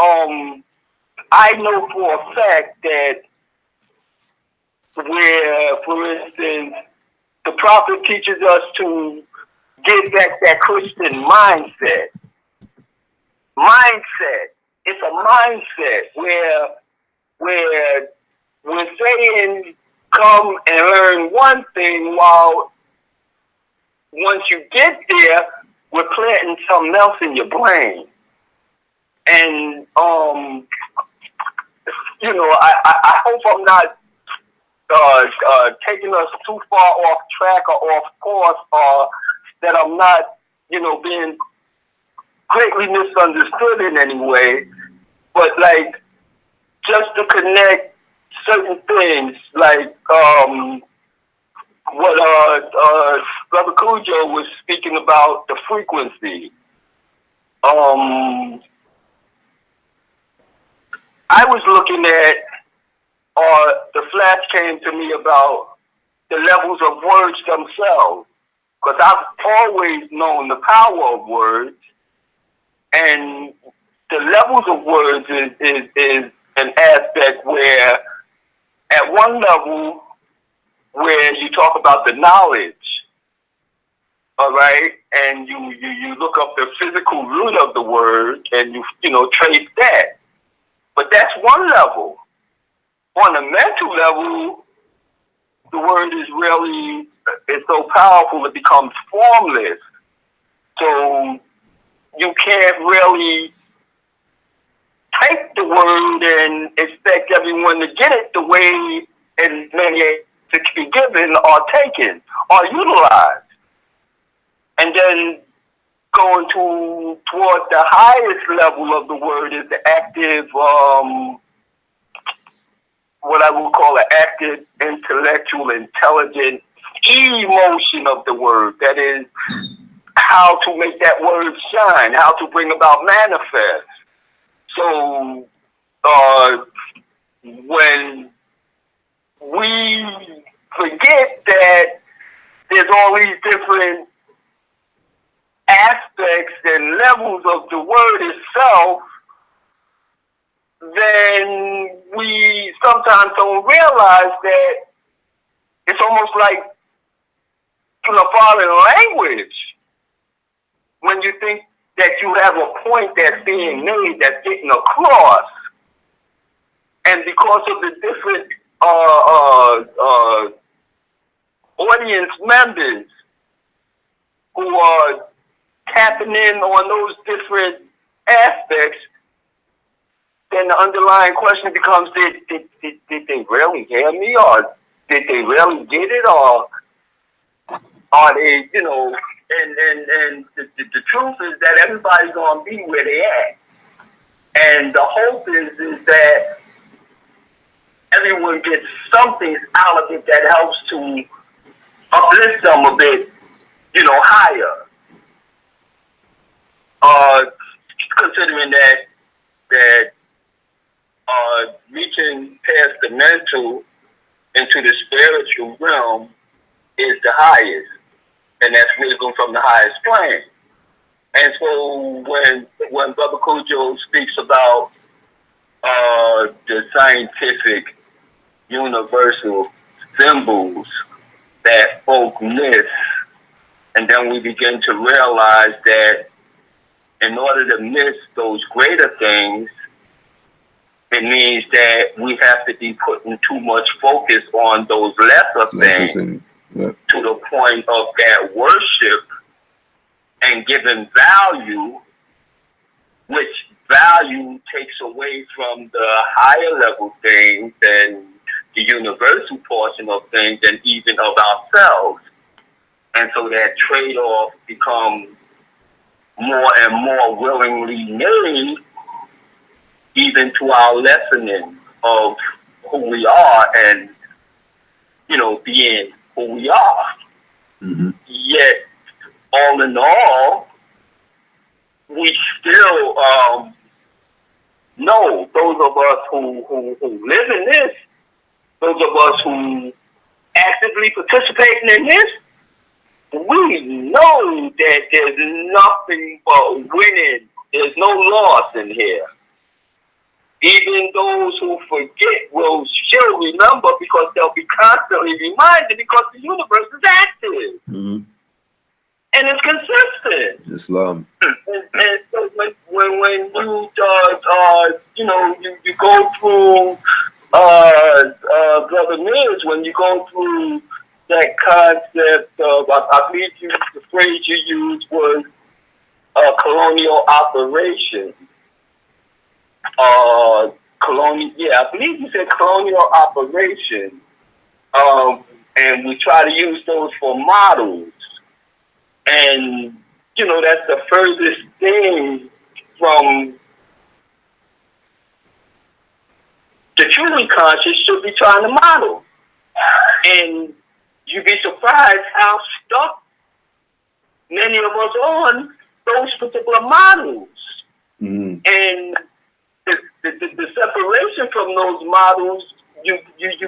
I know for a fact that where, for instance, the prophet teaches us to get back that Christian mindset. It's a mindset where we're saying come and learn one thing, while once you get there, we're planting something else in your brain. And, you know, I hope I'm not taking us too far off track or off course, or that I'm not, you know, being greatly misunderstood in any way, but like just to connect certain things, like what Brother Cujo was speaking about, the frequency. I was looking at, the flash came to me about the levels of words themselves, because I've always known the power of words, and the levels of words is an aspect where, at one level, where you talk about the knowledge, all right, and you look up the physical root of the word, and you trace that. But that's one level. On a mental level, the word is really, it's so powerful it becomes formless. So you can't really take the word and expect everyone to get it the way as many to be given or taken or utilized. And then going toward the highest level of the word is the active, what I would call an active, intellectual, intelligent emotion of the word. That is how to make that word shine, how to bring about manifest. So when we forget that there's all these different aspects and levels of the word itself, then we sometimes don't realize that it's almost like in a foreign language when you think that you have a point that's being made, that's getting across. And because of the different audience members who are tapping in on those different aspects, then the underlying question becomes, did they really hear me, or did they really get it, or are they, and the truth is that everybody's going to be where they at. And the hope is that everyone gets something out of it that helps to uplift them a bit, higher. Considering that reaching past the mental into the spiritual realm is the highest, and that's wisdom from the highest plane. And so when Brother Cujo speaks about the scientific universal symbols that folk miss, and then we begin to realize that in order to miss those greater things, it means that we have to be putting too much focus on those lesser things. Yeah. To the point of that worship and giving value, which value takes away from the higher level things and the universal portion of things and even of ourselves. And so that trade-off becomes more and more willingly made, even to our lessening of who we are and, being who we are. Mm-hmm. Yet, all in all, we still know, those of us who live in this, those of us who actively participating in this, we know that there's nothing but winning. There's no loss in here. Even those who forget will still remember because they'll be constantly reminded because the universe is active. Mm-hmm. And it's consistent. Islam. And so when you go through Brother Mills, when you go through that concept of, I believe the phrase you used was colonial operation. I believe you said colonial operation. And we try to use those for models. And that's the furthest thing from the truly conscious should be trying to model. And you'd be surprised how stuck many of us on those particular models. Mm. And the separation from those models you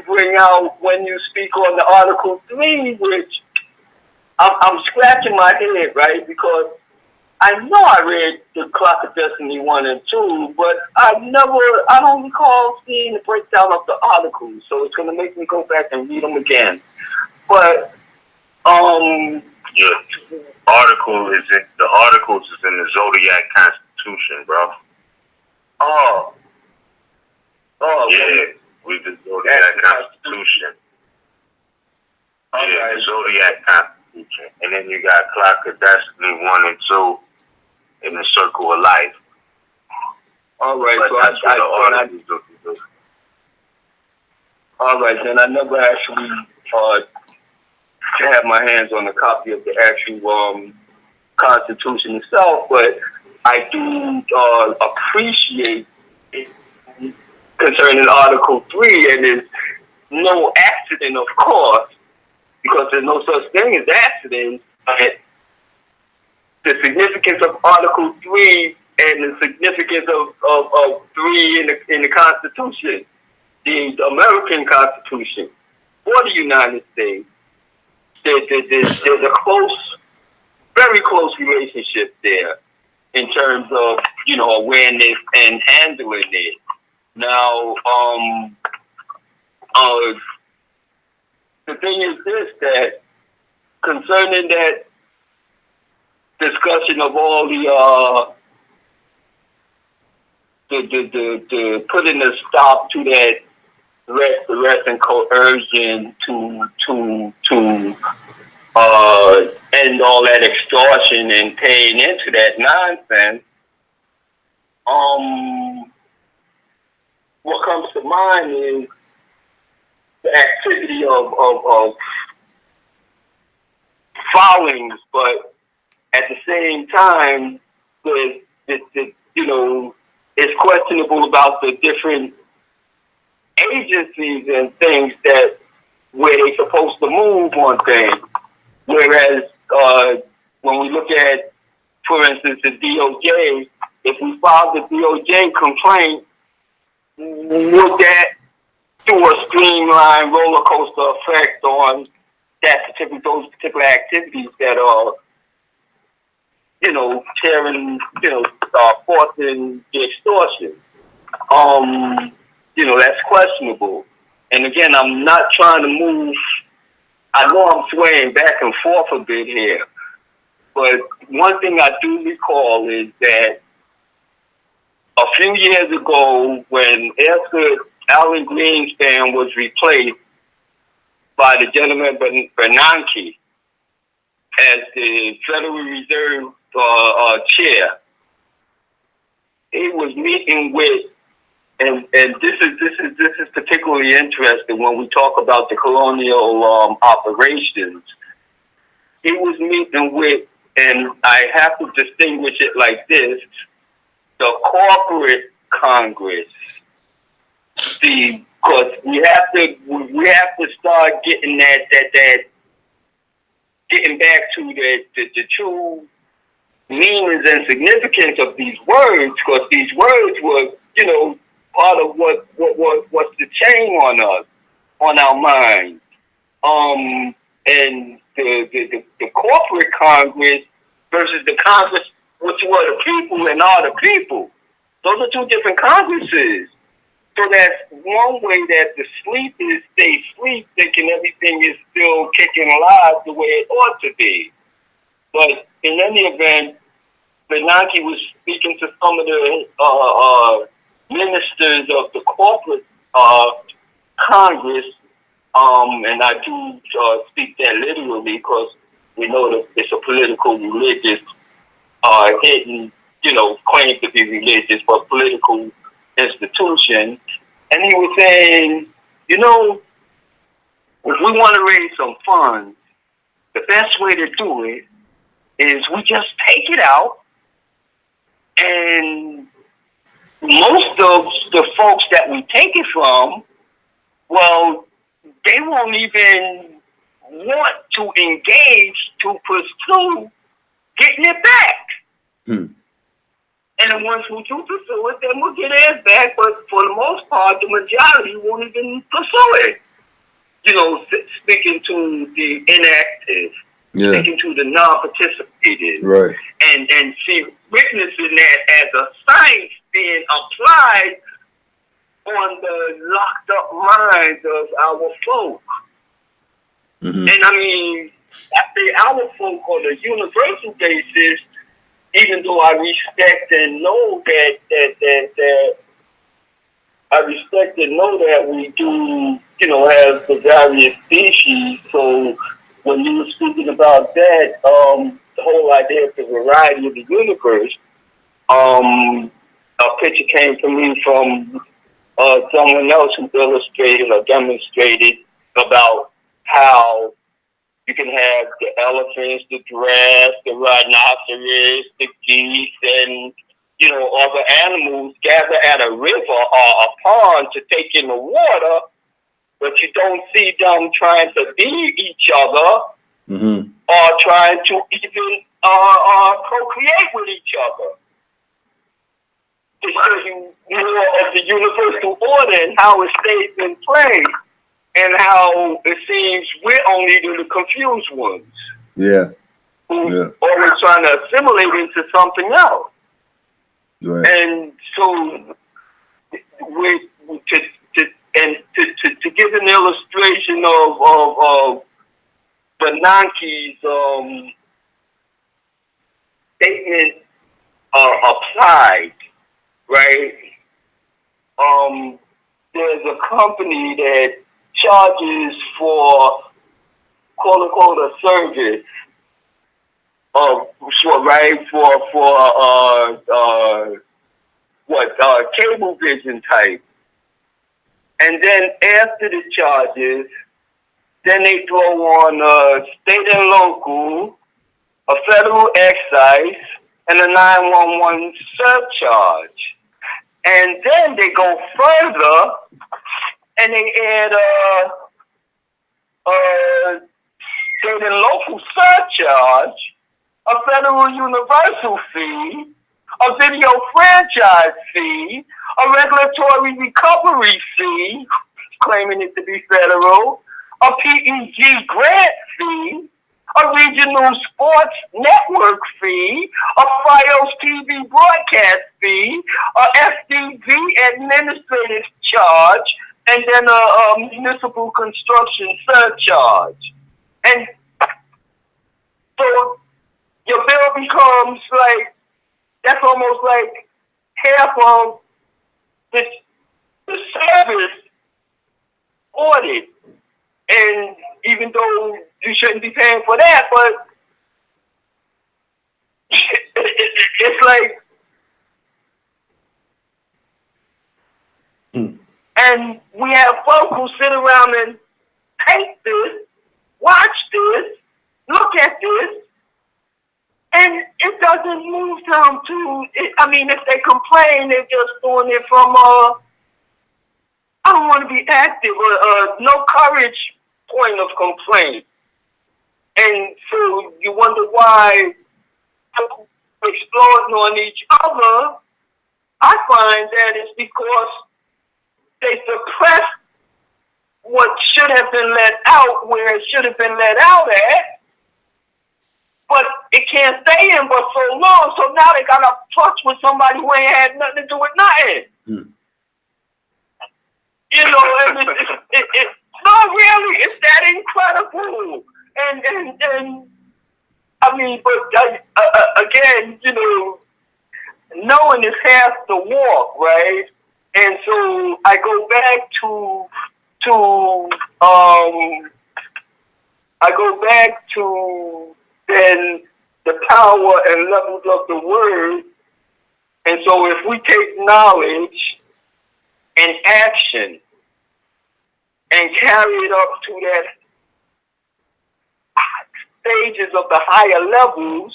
bring out when you speak on the Article 3, which I'm scratching my head, right? Because I know I read the Clock of Destiny 1 and 2, but I don't recall seeing the breakdown of the articles, so it's going to make me go back and read them again. But, the articles is in the Zodiac Constitution, bro. Yeah, with the Zodiac Constitution. Yeah, the Zodiac Constitution. And then you got Clock of Destiny 1 and 2 in the Circle of Life. All right, But so all right, then I never actually have my hands on a copy of the actual Constitution itself, but I do appreciate it concerning Article 3, and it's no accident, of course, because there's no such thing as accidents, but the significance of Article 3 and the significance of 3 in the Constitution, the American Constitution for the United States, there's a very close relationship there in terms of, awareness and handling it. Now, the thing is this, that concerning that discussion of all the putting a stop to that threat and coercion to end all that extortion and paying into that nonsense, what comes to mind is the activity of filings, but at the same time, it's questionable about the different agencies and things that where they're supposed to move on things. Whereas when we look at, for instance, the DOJ, if we file the DOJ complaint, would that do a streamline roller coaster effect on those particular activities that are, forcing the extortion? That's questionable. And again, I'm not trying to move. I know I'm swaying back and forth a bit here, but one thing I do recall is that a few years ago, when after Alan Greenspan was replaced by the gentleman Bernanke as the Federal Reserve chair, he was meeting with, and this is particularly interesting when we talk about the colonial operations. He was meeting with, and I have to distinguish it like this, the corporate Congress. Because we have to start getting that getting back to the true meanings and significance of these words, because these words were, part of what's the chain on us, on our minds. And the corporate Congress versus the Congress, which were the people and are the people. Those are two different Congresses. So that's one way that the sleepers stay asleep, thinking everything is still kicking alive the way it ought to be. But in any event, Bernanke was speaking to some of the ministers of the corporate Congress, and I do speak that literally because we know that it's a political, religious, hidden, claims to be religious, but political institution. And he was saying, if we want to raise some funds, the best way to do it is we just take it out, and most of the folks that we take it from, well, they won't even want to engage to pursue getting it back. And the ones who do pursue it, then will get theirs back, but for the most part, the majority won't even pursue it. You know, speaking to the inactive, speaking to the non-participated, right, and see, witnessing that as a science being applied on the locked up minds of our folk. And I mean, I say our folk on a universal basis, even though I respect and know that I respect and know that we do, you know, have the various species. So when you were speaking about that, the whole idea of the variety of the universe, a picture came to me from someone else who illustrated or demonstrated about how you can have the elephants, the giraffes, the rhinoceros, the geese, and, you know, other animals gather at a river or a pond to take in the water, but you don't see them trying to feed each other or trying to even procreate with each other. To show you more of the universal order and how it stays in place, and how it seems we're only the confused ones. Who always trying to assimilate into something else. Right. And so, to give an illustration of Bernanke's statement applied, right? There's a company that charges for quote unquote a service for cable vision type, and then after the charges, then they throw on state and local, a federal excise, and a 911 surcharge. And then they go further and they add state and local surcharge, a federal universal fee, a video franchise fee, a regulatory recovery fee, claiming it to be federal, a PEG grant fee, a regional sports network fee, a FiOS TV broadcast fee, a FDV administrative charge, and then a municipal construction surcharge. And so your bill becomes like, that's almost like half of the service audit. And even though you shouldn't be paying for that, but it's like, and we have folks who sit around and take this, watch this, look at this, and it doesn't move them to, I mean, if they complain, they're just doing it from I don't want to be active, no courage point of complaint. And so you wonder why people exploring on each other. I find that it's because they suppress what should have been let out where it should have been let out at, but it can't stay in but so long, so now they got to touch with somebody who ain't had nothing to do with nothing. You know, and it's no, really, it's that incredible. And I mean, but again, you know, knowing is half the walk, right? And so I go back to then the power and levels of the word. And so if we take knowledge and action and carry it up to that stages of the higher levels,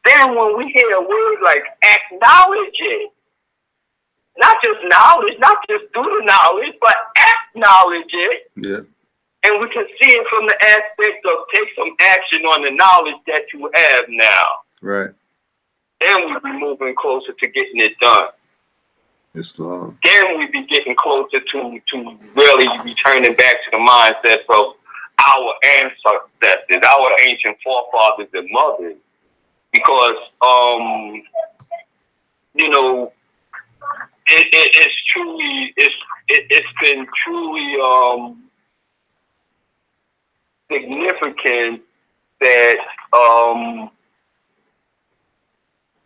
then when we hear a word like acknowledge it, not just knowledge, not just do the knowledge, but acknowledge it. Yeah. And we can see it from the aspect of take some action on the knowledge that you have now. Right. Then we'll be moving closer to getting it done. Islam. Then we be getting closer to really returning back to the mindset of our ancestors, our ancient forefathers and mothers. Because, you know, it's truly, it's been truly significant that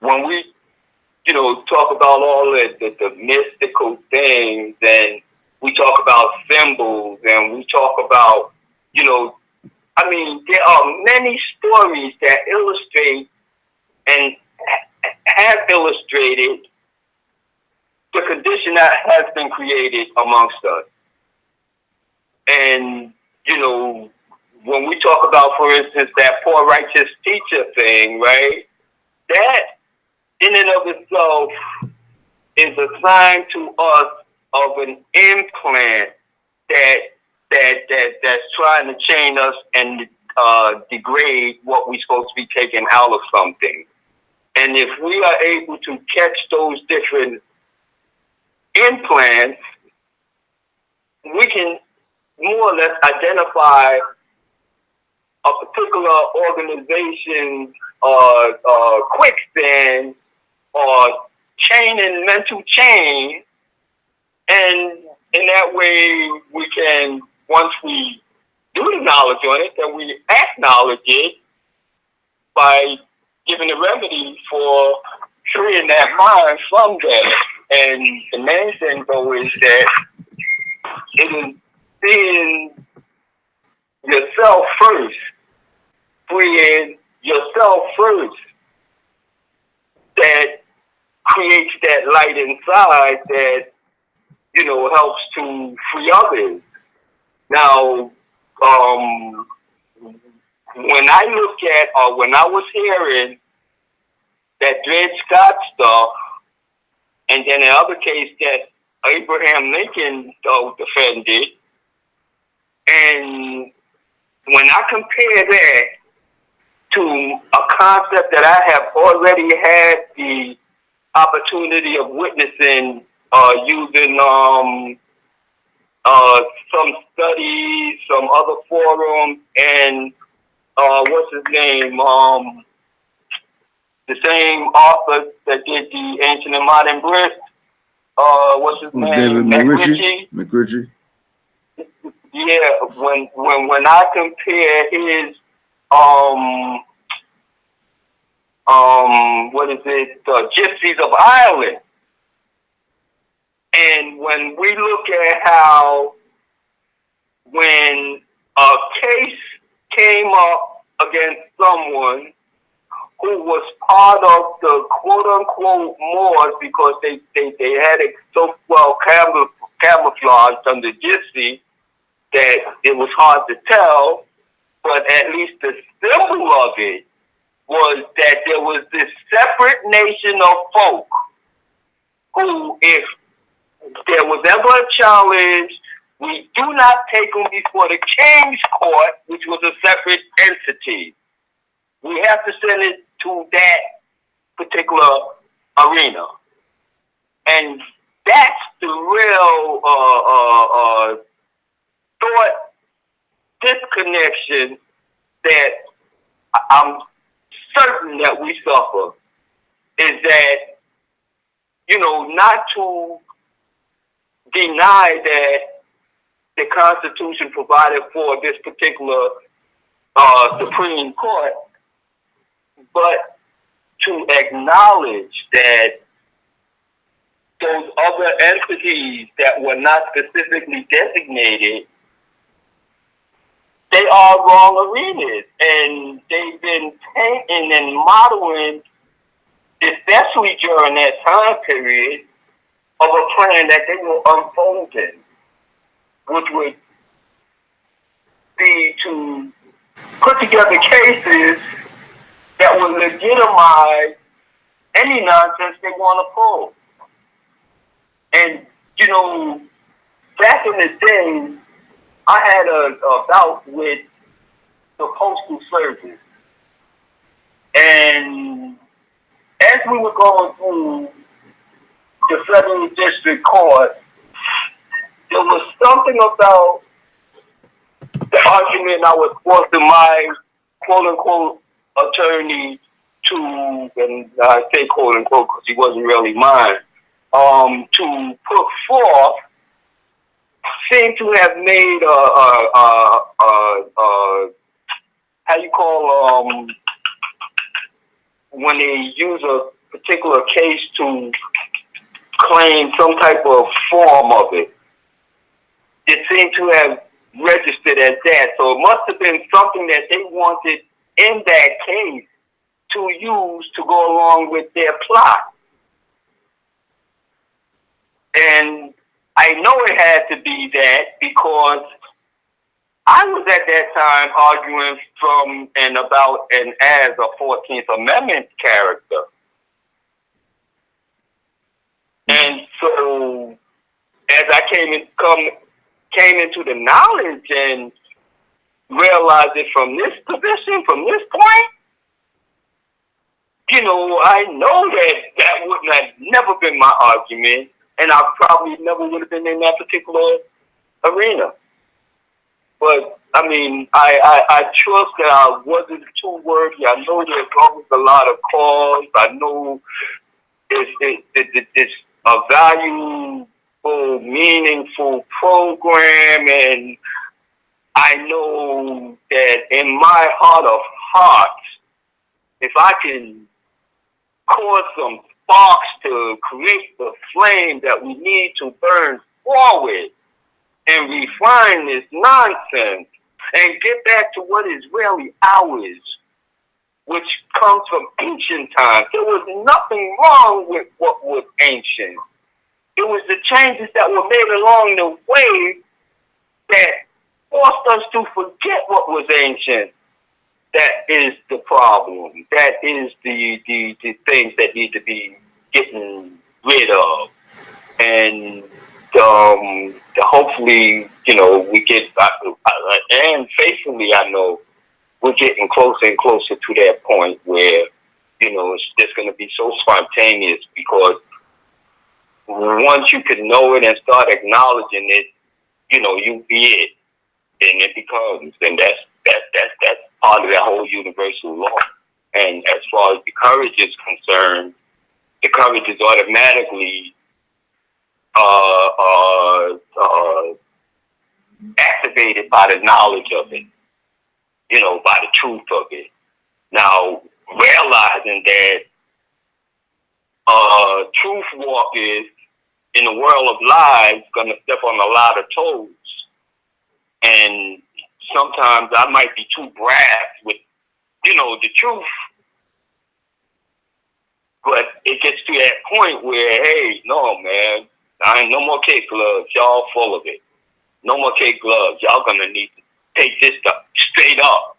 when we, you know, talk about all the mystical things, and we talk about symbols, and we talk about, you know, I mean, there are many stories that illustrate and have illustrated the condition that has been created amongst us. And, you know, when we talk about, for instance, that poor righteous teacher thing, right? That in and of itself is a sign to us of an implant that's trying to chain us and degrade what we're supposed to be taking out of something. And if we are able to catch those different implants, we can more or less identify a particular organization's quicksand or chaining mental chain, and in that way we can, once we do the knowledge on it, that we acknowledge it by giving a remedy for freeing that mind from that. And the main thing though is that it is seeing yourself first, freeing yourself first, that creates that light inside that, you know, helps to free others. Now, when I look at, or when I was hearing that Dred Scott stuff, and then the other case that Abraham Lincoln defended, and when I compare that to a concept that I have already had the opportunity of witnessing using some studies, some other forums, and what's his name? The same author that did the Ancient and Modern Bliss. What's his name? David McRitchie. Yeah, when I compare his what is it? Gypsies of Ireland. And when we look at how when a case came up against someone who was part of the quote-unquote Moors, because they had it so well camouflaged under gypsy that it was hard to tell, but at least the symbol of it was that there was this separate nation of folk who, if there was ever a challenge, we do not take them before the king's court, which was a separate entity. We have to send it to that particular arena. And that's the real thought disconnection that I'm certain that we suffer, is that, you know, not to deny that the Constitution provided for this particular Supreme Court, but to acknowledge that those other entities that were not specifically designated, they are wrong arenas, and they've been painting and modeling, especially during that time period, of a plan that they were unfolding, which would be to put together cases that will legitimize any nonsense they want to pull. And, you know, back in the day, I had a bout with the Postal Service. And as we were going through the Federal District Court, there was something about the argument I was forcing my quote-unquote attorney to, and I say quote-unquote because he wasn't really mine, to put forth, seemed to have made how you call when they use a particular case to claim some type of form of it. It seemed to have registered as that. So it must have been something that they wanted in that case to use to go along with their plot. And I know it had to be that because I was at that time arguing from and about and as a 14th Amendment character. And so as I came into the knowledge and realized it from this position, from this point, you know, I know that would have never been my argument, and I probably never would have been in that particular arena. But I mean, I trust that I wasn't too worthy. I know there's always a lot of calls. I know it's a valuable, meaningful program, and I know that in my heart of hearts, if I can cause some sparks to create the flame that we need to burn forward and refine this nonsense and get back to what is really ours, which comes from ancient times. There was nothing wrong with what was ancient. It was the changes that were made along the way that forced us to forget what was ancient. That is the problem. That is the things that need to be getting rid of. And hopefully, you know, we get, and faithfully, I know, we're getting closer and closer to that point where, you know, it's just going to be so spontaneous because once you can know it and start acknowledging it, you know, you be it. And it becomes, and that's part of that whole universal law. And as far as the courage is concerned, the courage is automatically activated by the knowledge of it, you know, by the truth of it. Now, realizing that truth walkers in the world of lies gonna step on a lot of toes. And sometimes I might be too brash with, you know, the truth. But it gets to that point where, hey, no, man, I ain't no more cake gloves. Y'all full of it. No more cake gloves. Y'all gonna need to take this stuff straight up.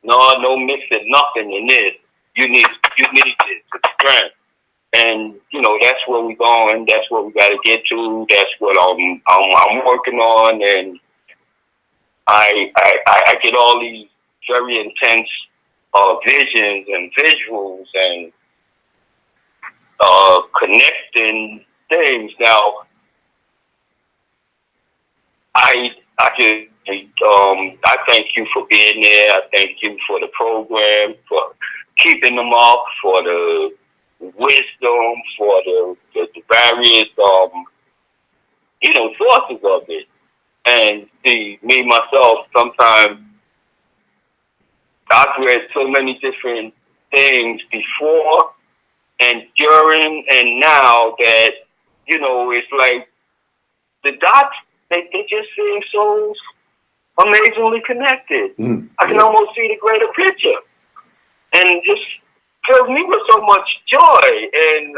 No mixing nothing in this. You need this to strength. And you know that's where we're going. That's what we got to get to. That's what I'm working on. And I get all these very intense visions and visuals and connecting things. Now, I thank you for being there. I thank you for the program, for keeping them up, for the wisdom, for the various you know, sources of it. And see, me myself, sometimes I've read so many different things before and during and now that, you know, it's like the dots, they just seem so amazingly connected. I can almost see the greater picture. And just fills me with so much joy. And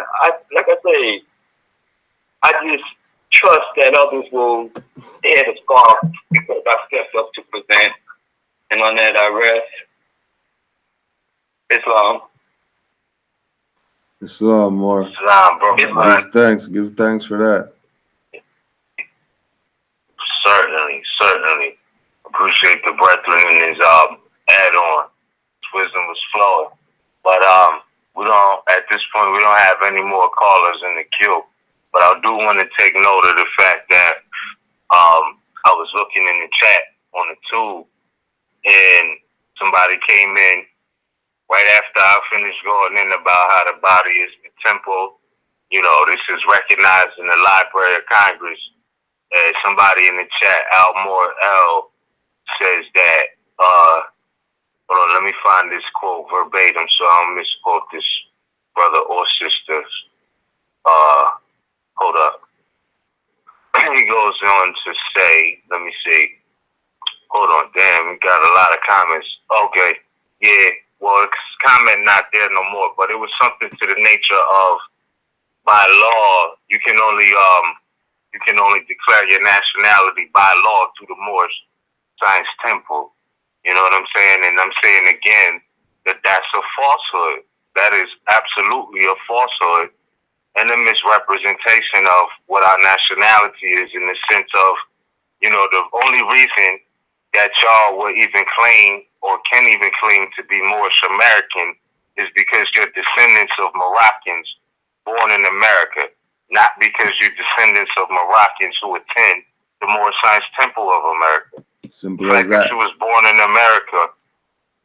like I say, I just trust that others will dare to spark because I stepped up to present. And on that I rest. Islam. Islam, Moor. Islam, bro. Give thanks for that. Certainly. Appreciate the brethren in his add-on. His wisdom was flowing. But we don't, at this point, we don't have any more callers in the queue. But I do want to take note of the fact that I was looking in the chat on the tube, and somebody came in right after I finished going in about how the body is the temple. You know, this is recognized in the Library of Congress. Somebody in the chat, Al Moore L, says that, hold on, let me find this quote verbatim so I don't misquote this brother or sister. Hold up. He goes on to say, let me see. Hold on, damn, we got a lot of comments. Okay, yeah, well, comment not there no more, but it was something to the nature of, by law, you can only declare your nationality by law through the Moor Science Temple. You know what I'm saying? And I'm saying again that that's a falsehood. That is absolutely a falsehood and a misrepresentation of what our nationality is, in the sense of, you know, the only reason that y'all will even claim or can even claim to be Moorish American is because you're descendants of Moroccans born in America, not because you're descendants of Moroccans who attend the Moor Science Temple of America. Simple as that. You was born in America.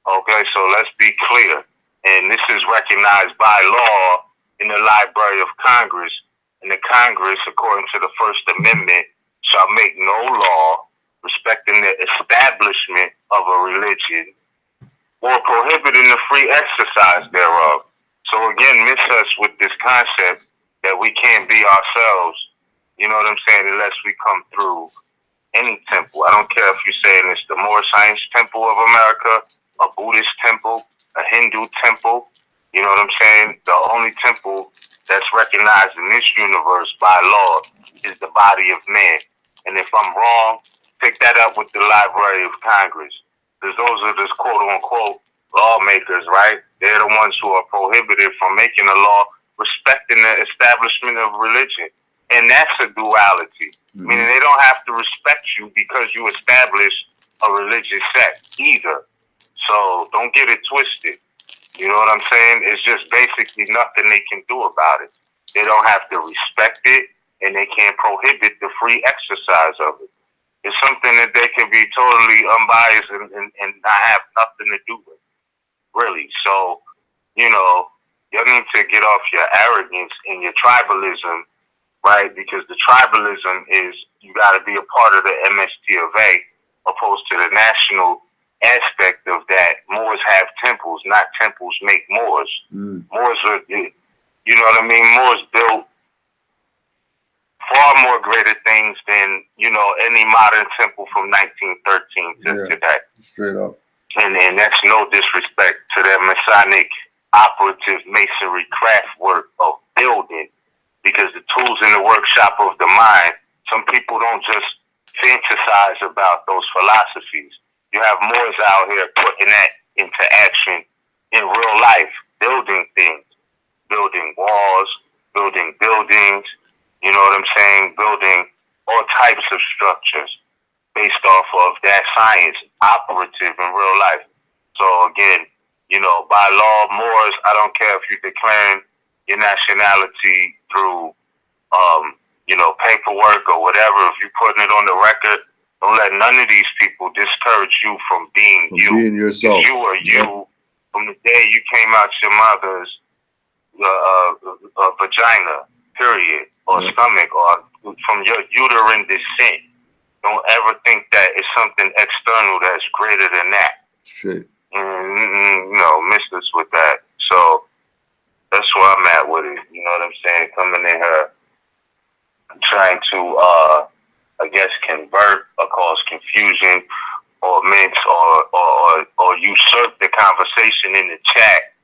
Okay, so let's be clear. And this is recognized by law in the Library of Congress. And the Congress, according to the First Amendment, shall make no law respecting the establishment of a religion or prohibiting the free exercise thereof. So again, miss us with this concept that we can't be ourselves, you know what I'm saying, unless we come through any temple. I don't care if you're saying it's the Moor Science Temple of America, a Buddhist temple, a Hindu temple, you know what I'm saying? The only temple that's recognized in this universe by law is the body of man. And if I'm wrong, pick that up with the Library of Congress. Because those are just quote-unquote lawmakers, right? They're the ones who are prohibited from making a law respecting the establishment of religion. And that's a duality. Meaning they don't have to respect you because you establish a religious sect either. So don't get it twisted. You know what I'm saying? It's just basically nothing they can do about it. They don't have to respect it, and they can't prohibit the free exercise of it. It's something that they can be totally unbiased and not have nothing to do with, really. So, you know, you need to get off your arrogance and your tribalism, right? Because the tribalism is you got to be a part of the MST of A, opposed to the national aspect of that. Moors have temples, not temples make Moors. Moors are, you know what I mean? Moors built far more greater things than, you know, any modern temple from 1913 to today. Straight up. And that's no disrespect to their Masonic operative masonry craft work of building, because the tools in the workshop of the mind, some people don't just fantasize about those philosophies. You have Moors out here putting that into action in real life, building things, building walls, building buildings, you know what I'm saying, building all types of structures based off of that science operative in real life. So again, you know, by law, Moors, I don't care if you're declaring your nationality through, you know, paperwork or whatever. If you're putting it on the record, don't let none of these people discourage you from being you. Being yourself. You are you from the day you came out your mother's vagina, period, or stomach, or from your uterine descent. Don't ever think that it's something external that's greater than that. Straight. You know, miss us with that. So that's where I'm at with it. You know what I'm saying? Coming in here, trying to, I guess, convert or cause confusion or mince or usurp the conversation in the chat,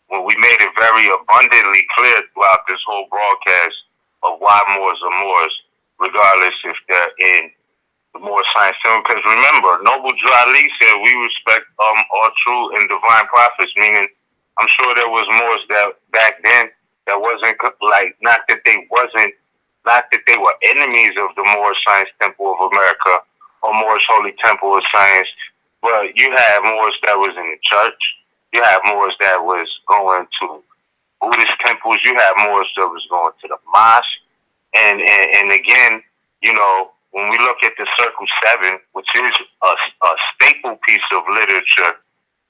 when we made it very abundantly clear throughout this whole broadcast of why Moors are Moors, regardless if they're in the Moor Science Temple. Because remember, Noble Drew Ali said we respect all true and divine prophets, meaning I'm sure there was Moors that back then that wasn't like, not that they were enemies of the Moorish Science Temple of America or Moorish Holy Temple of Science, but you had Moors that was in the church, you had Moors that was going to Buddhist temples, you had Moors that was going to the mosque, and again, you know, when we look at the Circle 7, which is a staple piece of literature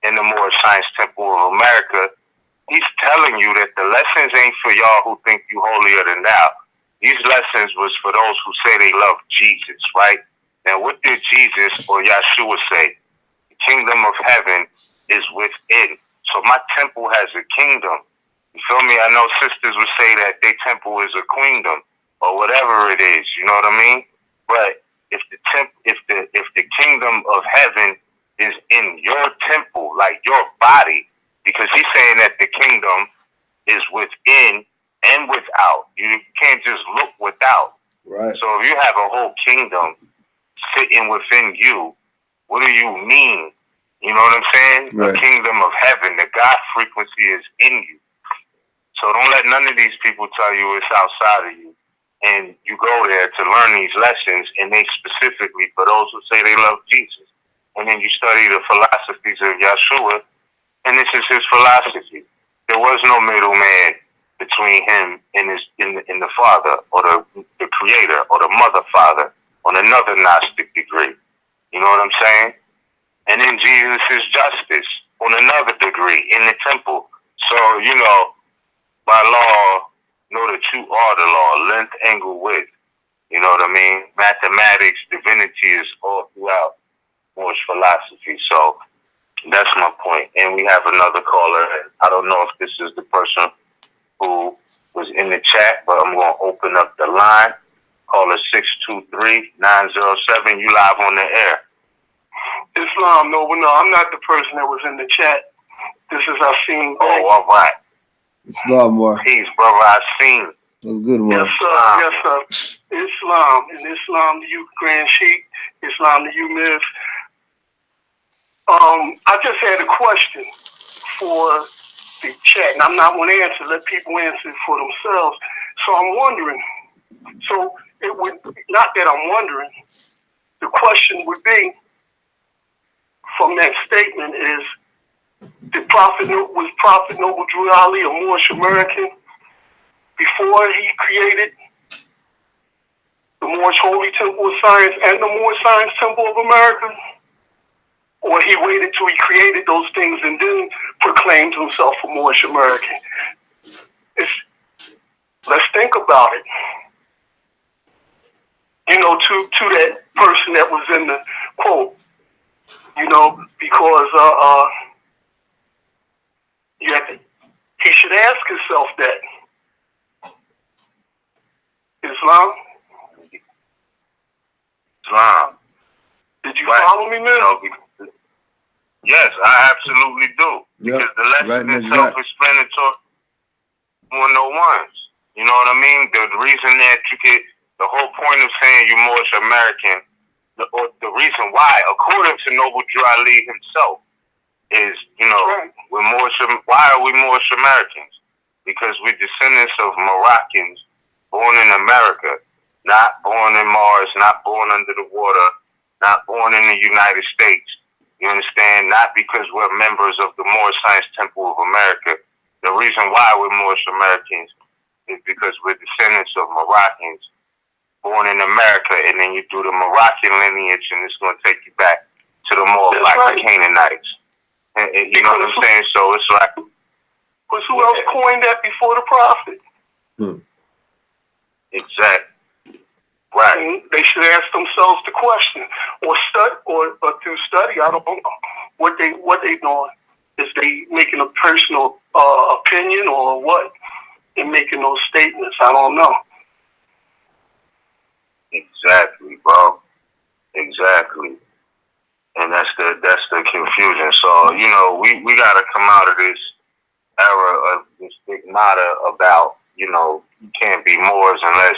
in the Moorish Science Temple of America, he's telling you that the lessons ain't for y'all who think you holier than thou. These lessons was for those who say they love Jesus, right? Now, what did Jesus or Yahshua say? The kingdom of heaven is within. So my temple has a kingdom. You feel me? I know sisters would say that their temple is a queendom or whatever it is. You know what I mean? But if the kingdom of heaven is in your temple, like your body, because he's saying that the kingdom is within and without. You can't just look without. Right. So if you have a whole kingdom sitting within you, what do you mean? You know what I'm saying? Right. The kingdom of heaven, the God frequency is in you. So don't let none of these people tell you it's outside of you. And you go there to learn these lessons, and they specifically for those who say they love Jesus. And then you study the philosophies of Yahshua, and this is his philosophy. There was no middleman between him and the Father, or the Creator, or the Mother Father, on another Gnostic degree. You know what I'm saying? And then Jesus is justice on another degree in the temple. So, you know, by law, know that you are the law, length, angle, width. You know what I mean? Mathematics, divinity is all throughout Moorish philosophy. So that's my point. And we have another caller. I don't know if this is the person who was in the chat, but I'm going to open up the line. Caller 623-907. You live on the air. Islam, no, I'm not the person that was in the chat. This is Asim. Oh, all right. Islam, Moor. Peace, brother. Asim. That's good, Moor. Yes, sir. Yes, sir. Islam. And Islam to you, Grand Sheikh. Islam to you, Miss. I just had a question for the chat, and I'm not going to answer. Let people answer it for themselves. So I'm wondering. So it would, not that I'm wondering, the question would be, from that statement is, was Prophet Noble Drew Ali a Moorish American before he created the Moorish Holy Temple of Science and the Moorish Science Temple of America? Or he waited till he created those things and then proclaimed himself a Moorish American? Let's think about it. You know, to that person that was in the quote, you know, because he should ask himself that. Islam? Did you follow me, man? No, yes, I absolutely do. Because the lesson is self-explanatory 101s. You know what I mean? The reason that the whole point of saying you're Moorish American, the reason why, according to Noble Drew Ali himself, is, you know, why are we Moorish Americans? Because we're descendants of Moroccans born in America, not born in Mars, not born under the water, not born in the United States. You understand? Not because we're members of the Moorish Science Temple of America. The reason why we're Moorish Americans is because we're descendants of Moroccans born in America, and then you do the Moroccan lineage, and it's going to take you back to the Moor, like the Canaanites. And you know what I'm saying? So it's like... Because who else coined that before the Prophet? Exactly. Right. And they should ask themselves the question, or through study. I don't know what they doing. Is they making a personal opinion or what? In making those statements, I don't know. Exactly, bro. Exactly. And that's the confusion. So, you know, we gotta come out of this era of this stigmata about, you know, you can't be Moors unless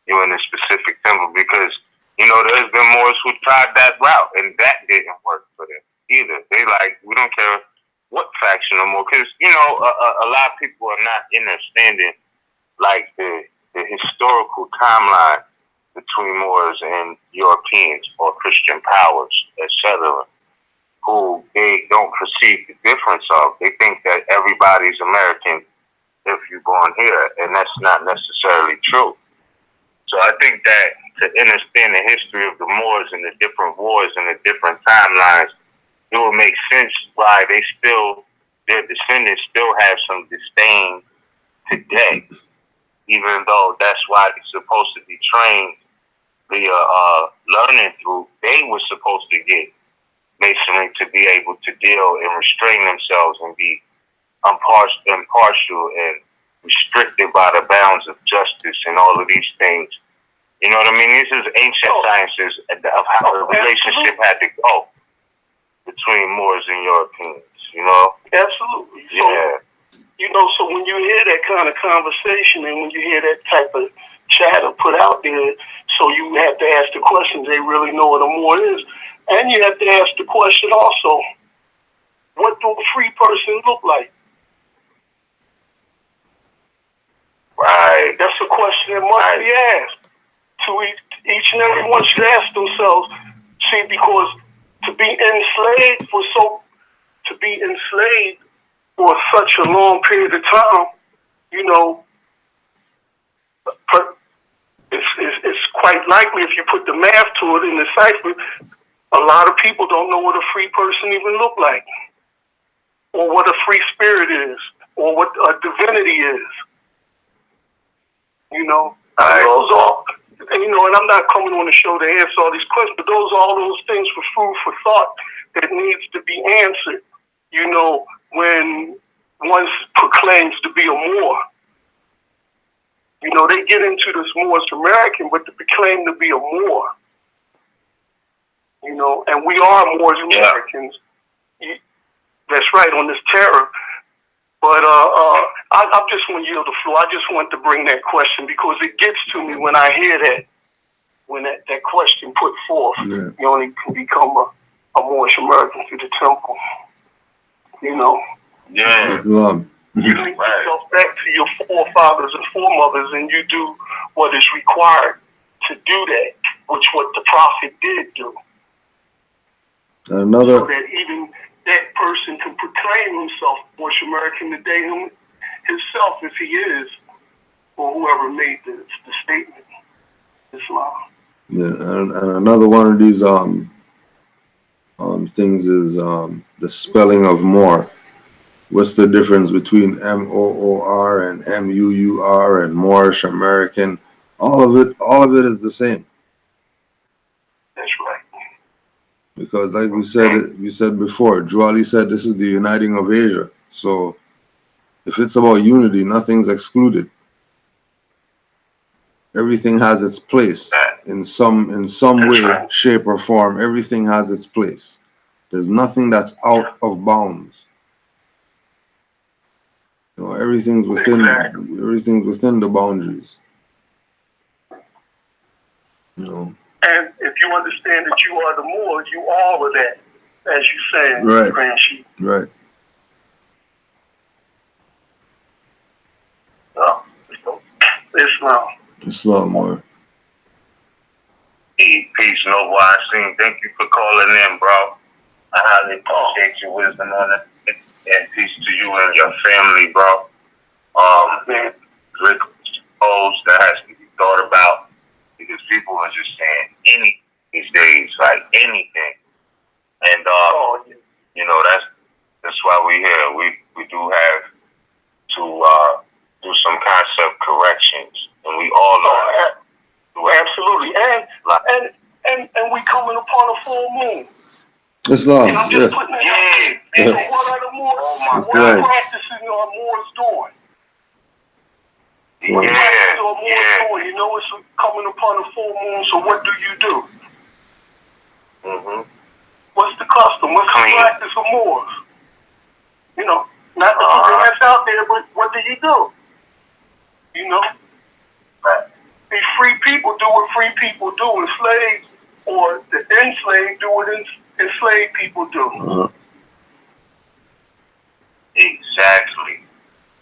you're in a specific temple, because, you know, there's been Moors who tried that route and that didn't work for them either. They like, we don't care what faction no more, because you know a lot of people are not understanding like the historical timeline between Moors and Europeans or Christian powers, etc., who they don't perceive the difference of. They think that everybody's American if you're born here, and that's not necessarily true. So I think that to understand the history of the Moors and the different wars and the different timelines, it will make sense why their descendants still have some disdain today, even though that's why they're supposed to be trained via learning through. They were supposed to get masonry to be able to deal and restrain themselves and be impartial and restricted by the bounds of justice and all of these things. You know what I mean? This is ancient sciences of how the relationship had to go between Moors and Europeans, you know? Absolutely. Yeah. So, you know, so when you hear that kind of conversation and when you hear that type of chatter put out there, so you have to ask the questions, they really know what a Moor is. And you have to ask the question also, what do a free person look like? Right. That's a question that must be asked. To each and every one should ask themselves. See, because to be enslaved for such a long period of time, you know, it's quite likely if you put the math to it in the cipher, a lot of people don't know what a free person even look like, or what a free spirit is, or what a divinity is. You know, those are, you know, and I'm not coming on the show to answer all these questions, but those are all those things for food for thought that needs to be answered, you know, when one proclaims to be a Moor. You know, they get into this Moorish American, but to proclaim to be a Moor. You know, and we are Moorish Americans. That's right, on this terror. But I just want to yield the floor. I just want to bring that question because it gets to me when I hear that, when that question put forth. Yeah. You only can become a Moorish American through the temple. You know. Yeah. Islam. You link yourself back to your forefathers and foremothers, and you do what is required to do that, which what the prophet did do. Another. So that even that person can proclaim himself Moorish American today himself, if he is, or whoever made the statement. Islam. Yeah, and another one of these things is the spelling of Moor. What's the difference between Moor and Muur and Moorish American? All of it is the same. That's right. Because like we said before, Juali said this is the uniting of Asia. So if it's about unity, nothing's excluded. Everything has its place in some way, shape, or form. Everything has its place. There's nothing that's out of bounds. You know, everything's within the boundaries. You know. And if you understand that you are the Moor, you are all of that, as you say, Right. Grand Chief. Right. Islam. Islam, Moor. Peace, Noble Asim. Thank you for calling in, bro. I highly appreciate your wisdom on it. And peace to you and your family, bro. Rick O's that has to be thought about because people are just saying anything these days, like anything. And you know, that's why we're here. We do have to do some concept corrections, and we all know that. Absolutely, and we coming upon a full moon. Islam, And I'm just putting it out there. So what are the Moors? What are practicing our Moors doing? What practice are Moors doing? You know it's coming upon a full moon, so what do you do? Mm-hmm. What's the custom? What's the practice of Moors? You know, not the people that's out there, but what do you do? You know? The free people do what free people do, enslaved, or the enslaved do what enslaved people do. Exactly.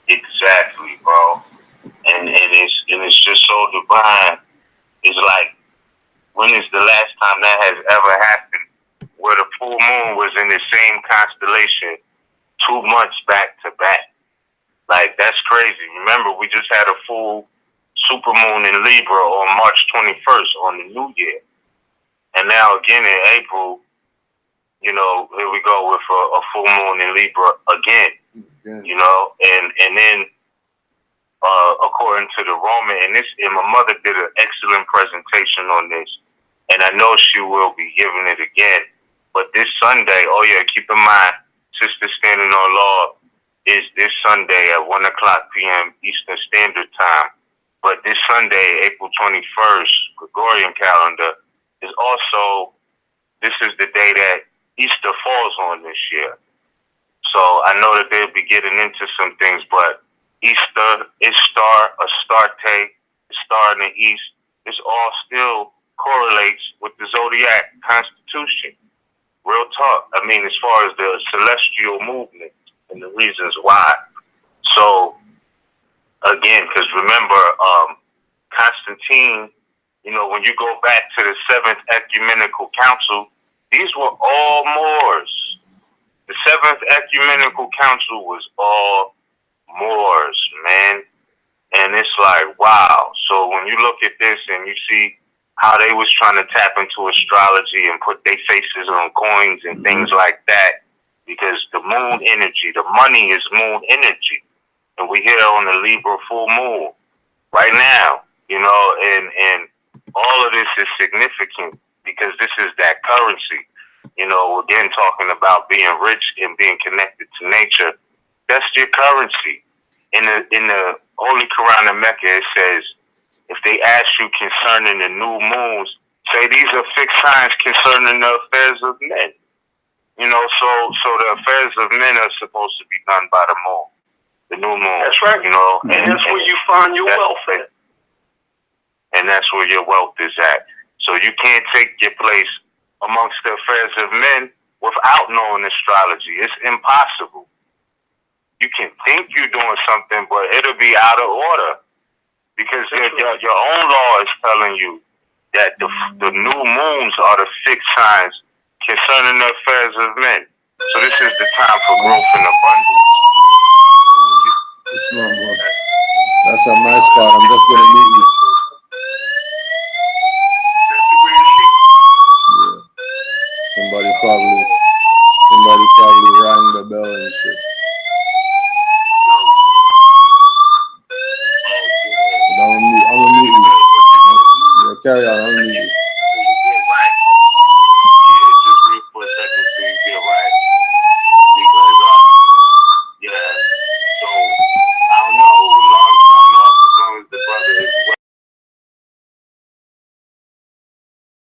Exactly, bro. And it's just so divine. It's like, when is the last time that has ever happened where the full moon was in the same constellation 2 months back to back? Like, that's crazy. Remember, we just had a full supermoon in Libra on March 21st on the New Year. And now again in April, you know, here we go with a full moon in Libra again. You know, and then according to the Roman, and my mother did an excellent presentation on this, and I know she will be giving it again. But this Sunday, oh yeah, keep in mind, Sister Standing on Law is this Sunday at 1:00 p.m. Eastern Standard Time. But this Sunday, April 21st, Gregorian calendar, is also, this is the day that Easter falls on this year. So I know that they'll be getting into some things, but Easter, Astarte, star in the east, this all still correlates with the zodiac constitution. Real talk. I mean, as far as the celestial movement and the reasons why. So, again, because remember, Constantine, you know, when you go back to the 7th Ecumenical Council, these were all Moors. The 7th Ecumenical Council was all Moors, man. And it's like, wow. So when you look at this and you see how they was trying to tap into astrology and put their faces on coins and things like that, because the moon energy, the money is moon energy. And we here on the Libra full moon right now, you know, and all of this is significant because this is that currency. You know, again, talking about being rich and being connected to nature. That's your currency. In the Holy Quran of Mecca, it says, if they ask you concerning the new moons, say these are fixed signs concerning the affairs of men. You know, so the affairs of men are supposed to be done by the moon, the new moon. That's right. You know, and that's where you find your wealth at. And that's where your wealth is at. So you can't take your place amongst the affairs of men without knowing astrology. It's impossible. You can think you're doing something, but it'll be out of order because your own law is telling you that the new moons are the fixed signs concerning the affairs of men. So this is the time for growth and abundance. It's not good. That's a nice spot. I'm just gonna meet you. Yeah. Somebody probably rang the bell and shit. I'm gonna meet you. Yeah, carry on. I'm gonna meet you.